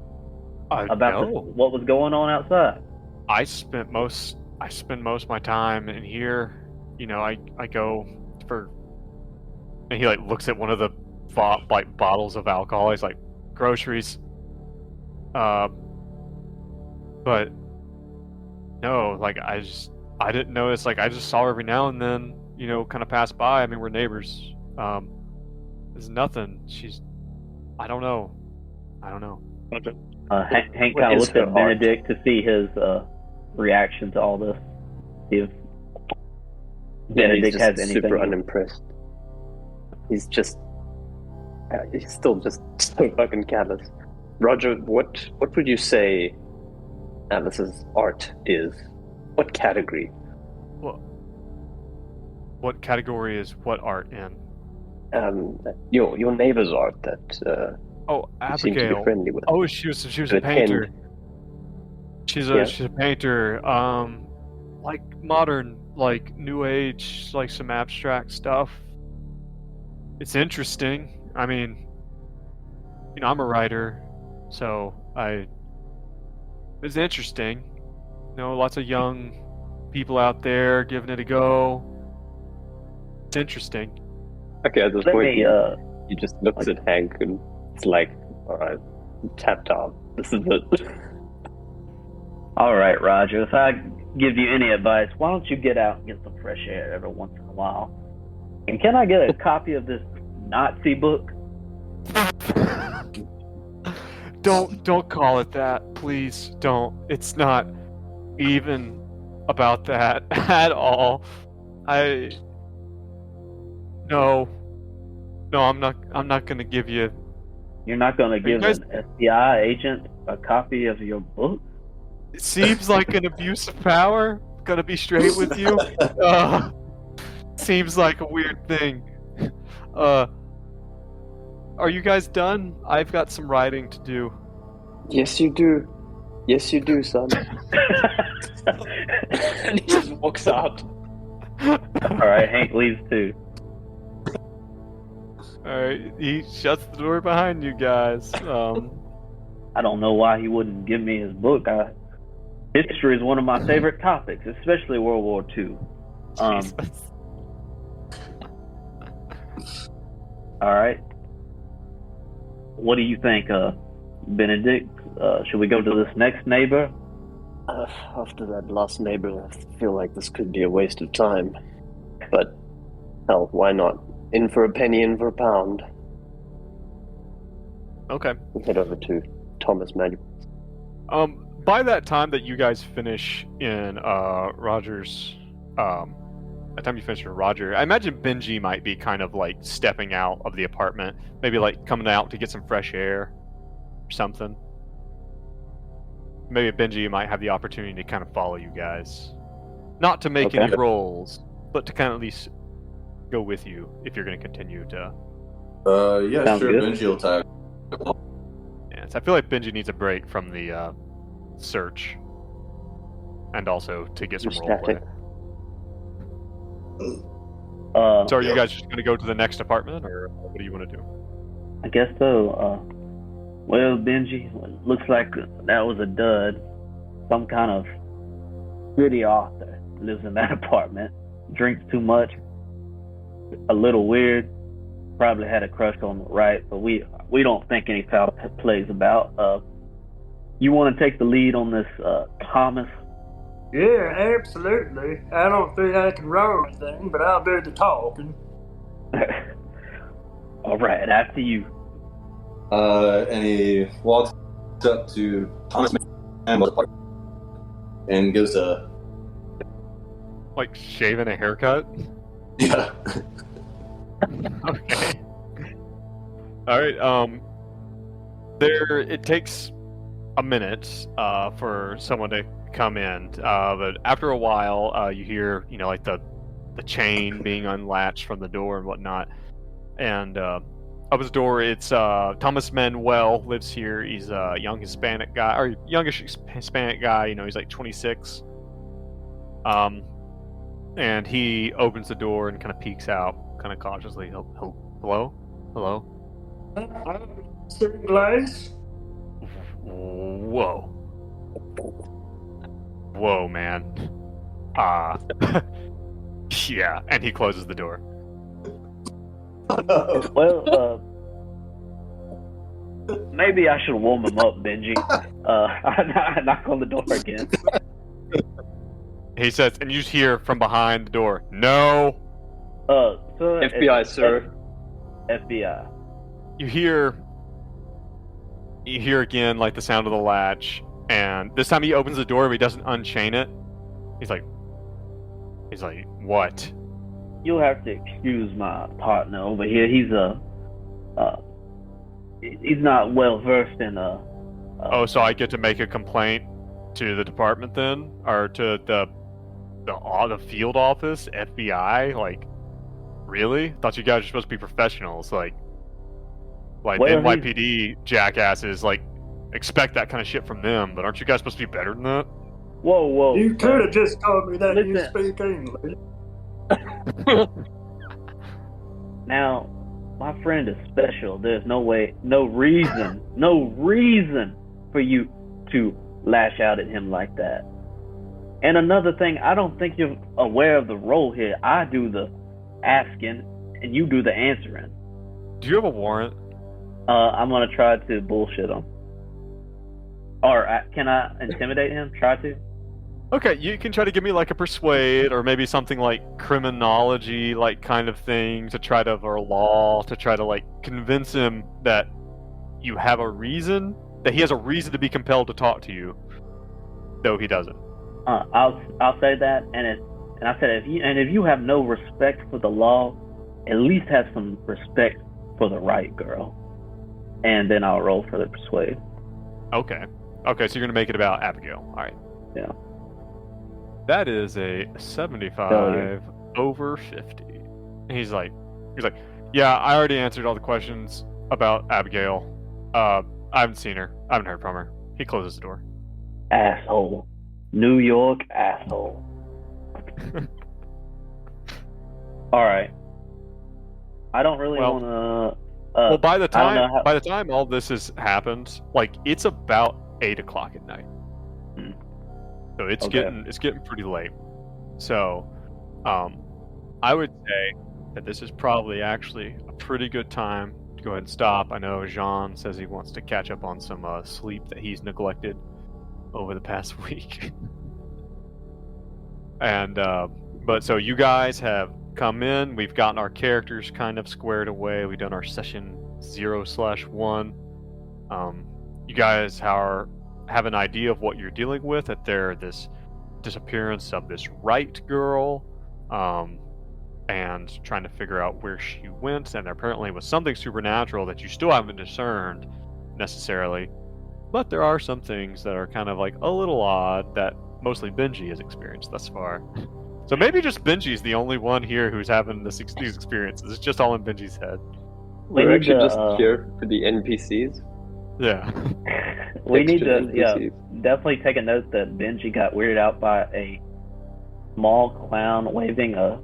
about what was going on outside? I spend most of my time in here. I go for, and he looks at one of the bottles of alcohol. He's like, groceries. But no, I didn't notice. I just saw her every now and then. Kind of pass by. I mean, we're neighbors. There's nothing. I don't know. Hank kind of looked at Benedict to see his reaction to all this. See if Benedict has anything. Super unimpressed. He's still just so fucking callous. Roger, what would you say Alice's art is? What category? What category is what art in? Your neighbor's art that you seem to Abigail. be friendly with. Oh, she was a painter. She's a painter. Modern, new age, some abstract stuff. It's interesting. I mean, I'm a writer, so it's interesting. Lots of young people out there giving it a go. It's interesting. Okay, at this point, he just looks at Hank and it's like, all right, tapped out. This is it. All right, Roger. If I give you any advice, why don't you get out and get some fresh air every once in a while? And can I get a copy of this Nazi book? Don't call it that, please. Don't. It's not even about that at all. No, I'm not gonna give you. You're not gonna give an FBI agent a copy of your book? It seems like an abuse of power. Gonna be straight with you. Seems like a weird thing. Are you guys done? I've got some writing to do. Yes, you do. Yes, you do, son. And he just walks out. All right, Hank leaves too. Alright, he shuts the door behind you guys. I don't know why he wouldn't give me his book. History is one of my favorite topics, especially World War II. Alright. What do you think, Benedict? Should we go to this next neighbor? After that last neighbor, I feel like this could be a waste of time. But, hell, why not? In for a penny, in for a pound. Okay. We'll head over to Thomas Manuel. By that time that you guys finish in Roger's the time you finish with Roger, I imagine Benji might be kind of like stepping out of the apartment, maybe like coming out to get some fresh air or something. Maybe Benji might have the opportunity to kind of follow you guys. Not to make Okay. any rolls, but to kind of at least go with you if you're going to continue to. Yeah, Sounds sure. good. Benji will tag. Yeah, so I feel like Benji needs a break from the search, and also to get some Just roleplay. static. So are you guys just going to go to the next apartment, or what do you want to do? I guess so. Well, Benji, looks like that was a dud. Some kind of city author lives in that apartment. Drinks too much. A little weird. Probably had a crush on the right, but we don't think any foul plays about. You want to take the lead on this, Thomas? Yeah, absolutely. I don't think I can roll anything, but I'll do the talking. All right, after you. And he walks up to Thomas and gives a Like shaving a haircut? yeah. Okay. All right. There. It takes a minute for someone to come in, but after a while, you hear like the chain being unlatched from the door and whatnot, and up his door. It's Thomas Manuel lives here. He's a young Hispanic guy, or youngish Hispanic guy. He's like 26. And he opens the door and kind of peeks out, kind of cautiously. Hello? Glaze? Whoa, man. Yeah, and he closes the door. Well, maybe I should warm him up, Benji. I knock on the door again. He says, and you just hear from behind the door, "No." So FBI, sir. FBI. You hear again like the sound of the latch, and this time he opens the door, but he doesn't unchain it. He's like, "What?" You'll have to excuse my partner over here. He's not well versed in Oh, so I get to make a complaint to the department then, or to the field office, FBI? Like, really? Thought you guys were supposed to be professionals. Like Well, the NYPD jackasses expect that kind of shit from them, but aren't you guys supposed to be better than that? Whoa. You could have just told me that you Listen. speak English. Now, my friend is special. There's no reason for you to lash out at him like that. And another thing, I don't think you're aware of the role here. I do the asking, and you do the answering. Do you have a warrant? I'm gonna try to bullshit him. Or can I intimidate him? Try to? Okay, you can try to give me like a persuade, or maybe something like criminology, like kind of thing, to try to, or law, to try to convince him that you have a reason, that he has a reason to be compelled to talk to you, though he doesn't. I'll say that, and I said if you have no respect for the law, at least have some respect for the right girl, and then I'll roll for the persuade. Okay, so you're gonna make it about Abigail. All right. Yeah. That is a 75 Failure. over 50. He's like, yeah, I already answered all the questions about Abigail. I haven't seen her. I haven't heard from her. He closes the door. Asshole. New York asshole. All right. I don't really Well- want to. Well, by the I don't know time how- all this has happened, it's about 8 o'clock at night. Hmm. So it's Okay. getting pretty late. So, I would say that this is probably actually a pretty good time to go ahead and stop. I know Gian says he wants to catch up on some sleep that he's neglected over the past week. And but so you guys have come in. We've gotten our characters kind of squared away. We've done our session 0/1. You guys have an idea of what you're dealing with. That this disappearance of this right girl, and trying to figure out where she went. And there apparently was something supernatural that you still haven't discerned necessarily, but there are some things that are kind of like a little odd that mostly Benji has experienced thus far. So maybe just Benji's the only one here who's having these experiences. It's just all in Benji's head. We're need actually to, just here for the NPCs. Yeah. we need Extra to, yeah, NPCs. definitely take a note that Benji got weirded out by a small clown waving a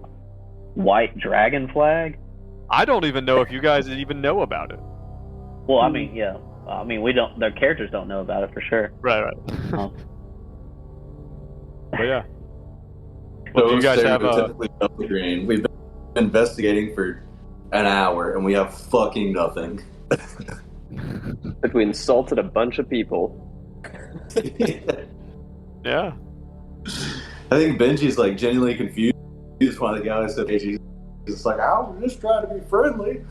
white dragon flag. I don't even know if you guys even know about it. Well, I mean, yeah. I mean, we don't. Their characters don't know about it for sure. Right. But yeah. So Well, do you guys have a... stereotypically Delta Green. We've been investigating for an hour and we have fucking nothing. But we insulted a bunch of people. Yeah. I think Benji's like genuinely confused by the guy said he's just like, I was just trying to be friendly.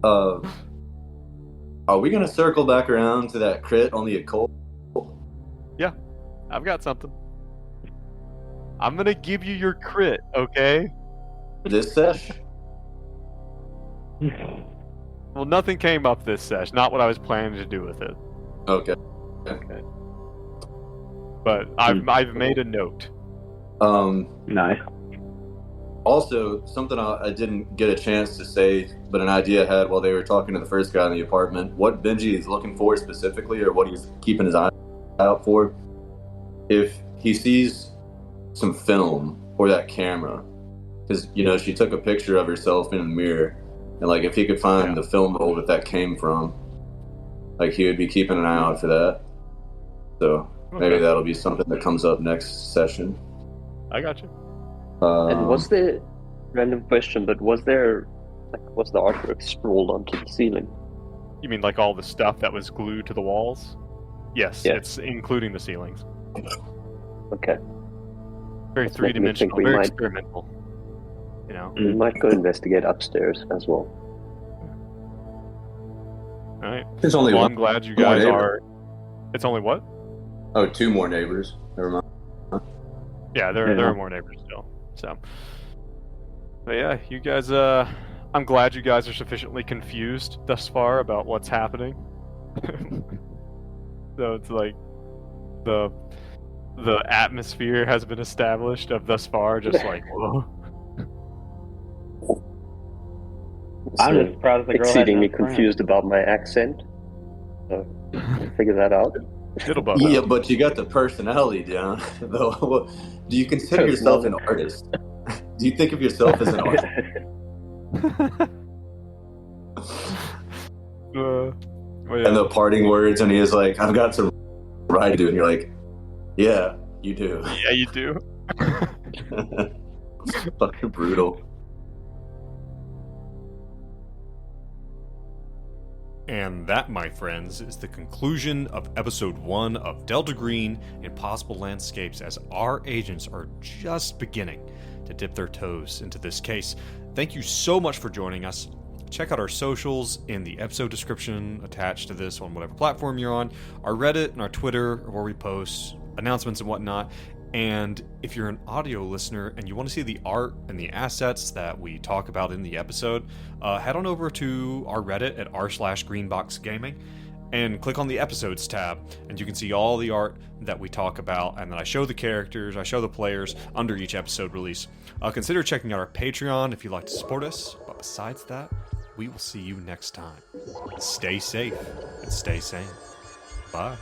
Are we gonna circle back around to that crit on the occult? Yeah, I've got something. I'm gonna give you your crit, okay? This sesh? Well, nothing came up this sesh. Not what I was planning to do with it. Okay. But I've made a note. Nice. Also, something I didn't get a chance to say, but an idea I had while they were talking to the first guy in the apartment, what Benji is looking for specifically, or what he's keeping his eye out for, if he sees some film or that camera, because, you know, she took a picture of herself in a mirror, and, like, if he could find the film roll that came from, like, he would be keeping an eye out for that. So, maybe that'll be something that comes up next session. I got you. And was there, random question, but was the artwork scrolled onto the ceiling? You mean like all the stuff that was glued to the walls? Yes, Yeah. it's including the ceilings. Okay. Very That's making me think three-dimensional, we very might- experimental. You know? We might go investigate upstairs as well. Alright. There's only Well, one. I'm glad you more guys neighbor. are... It's only what? Oh, 2 more neighbors. Never mind. Yeah, there are more neighbors still. So, but yeah, you guys. I'm glad you guys are sufficiently confused thus far about what's happening. So it's like the atmosphere has been established of thus far, just like whoa. I'm So, just surprised the girl exceedingly had no friends. confused about my accent. So, figure that out. It'll bug Yeah, out. but you got the personality down. Though, do you consider There's yourself an nothing. artist? Do you think of yourself as an artist? Well, And yeah. the parting words, and he is like, "I've got some right to do," and you're like, "Yeah, you do." Yeah, you do. Fucking brutal. And that, my friends, is the conclusion of episode 1 of Delta Green Impossible Landscapes, as our agents are just beginning to dip their toes into this case. Thank you so much for joining us. Check out our socials in the episode description attached to this on whatever platform you're on, our Reddit and our Twitter, where we post announcements and whatnot. And if you're an audio listener and you want to see the art and the assets that we talk about in the episode, head on over to our Reddit at r/greenboxgaming and click on the episodes tab, and you can see all the art that we talk about, and then I show the characters, I show the players under each episode release. Consider checking out our Patreon if you'd like to support us, but besides that, we will see you next time. Stay safe and stay sane. Bye.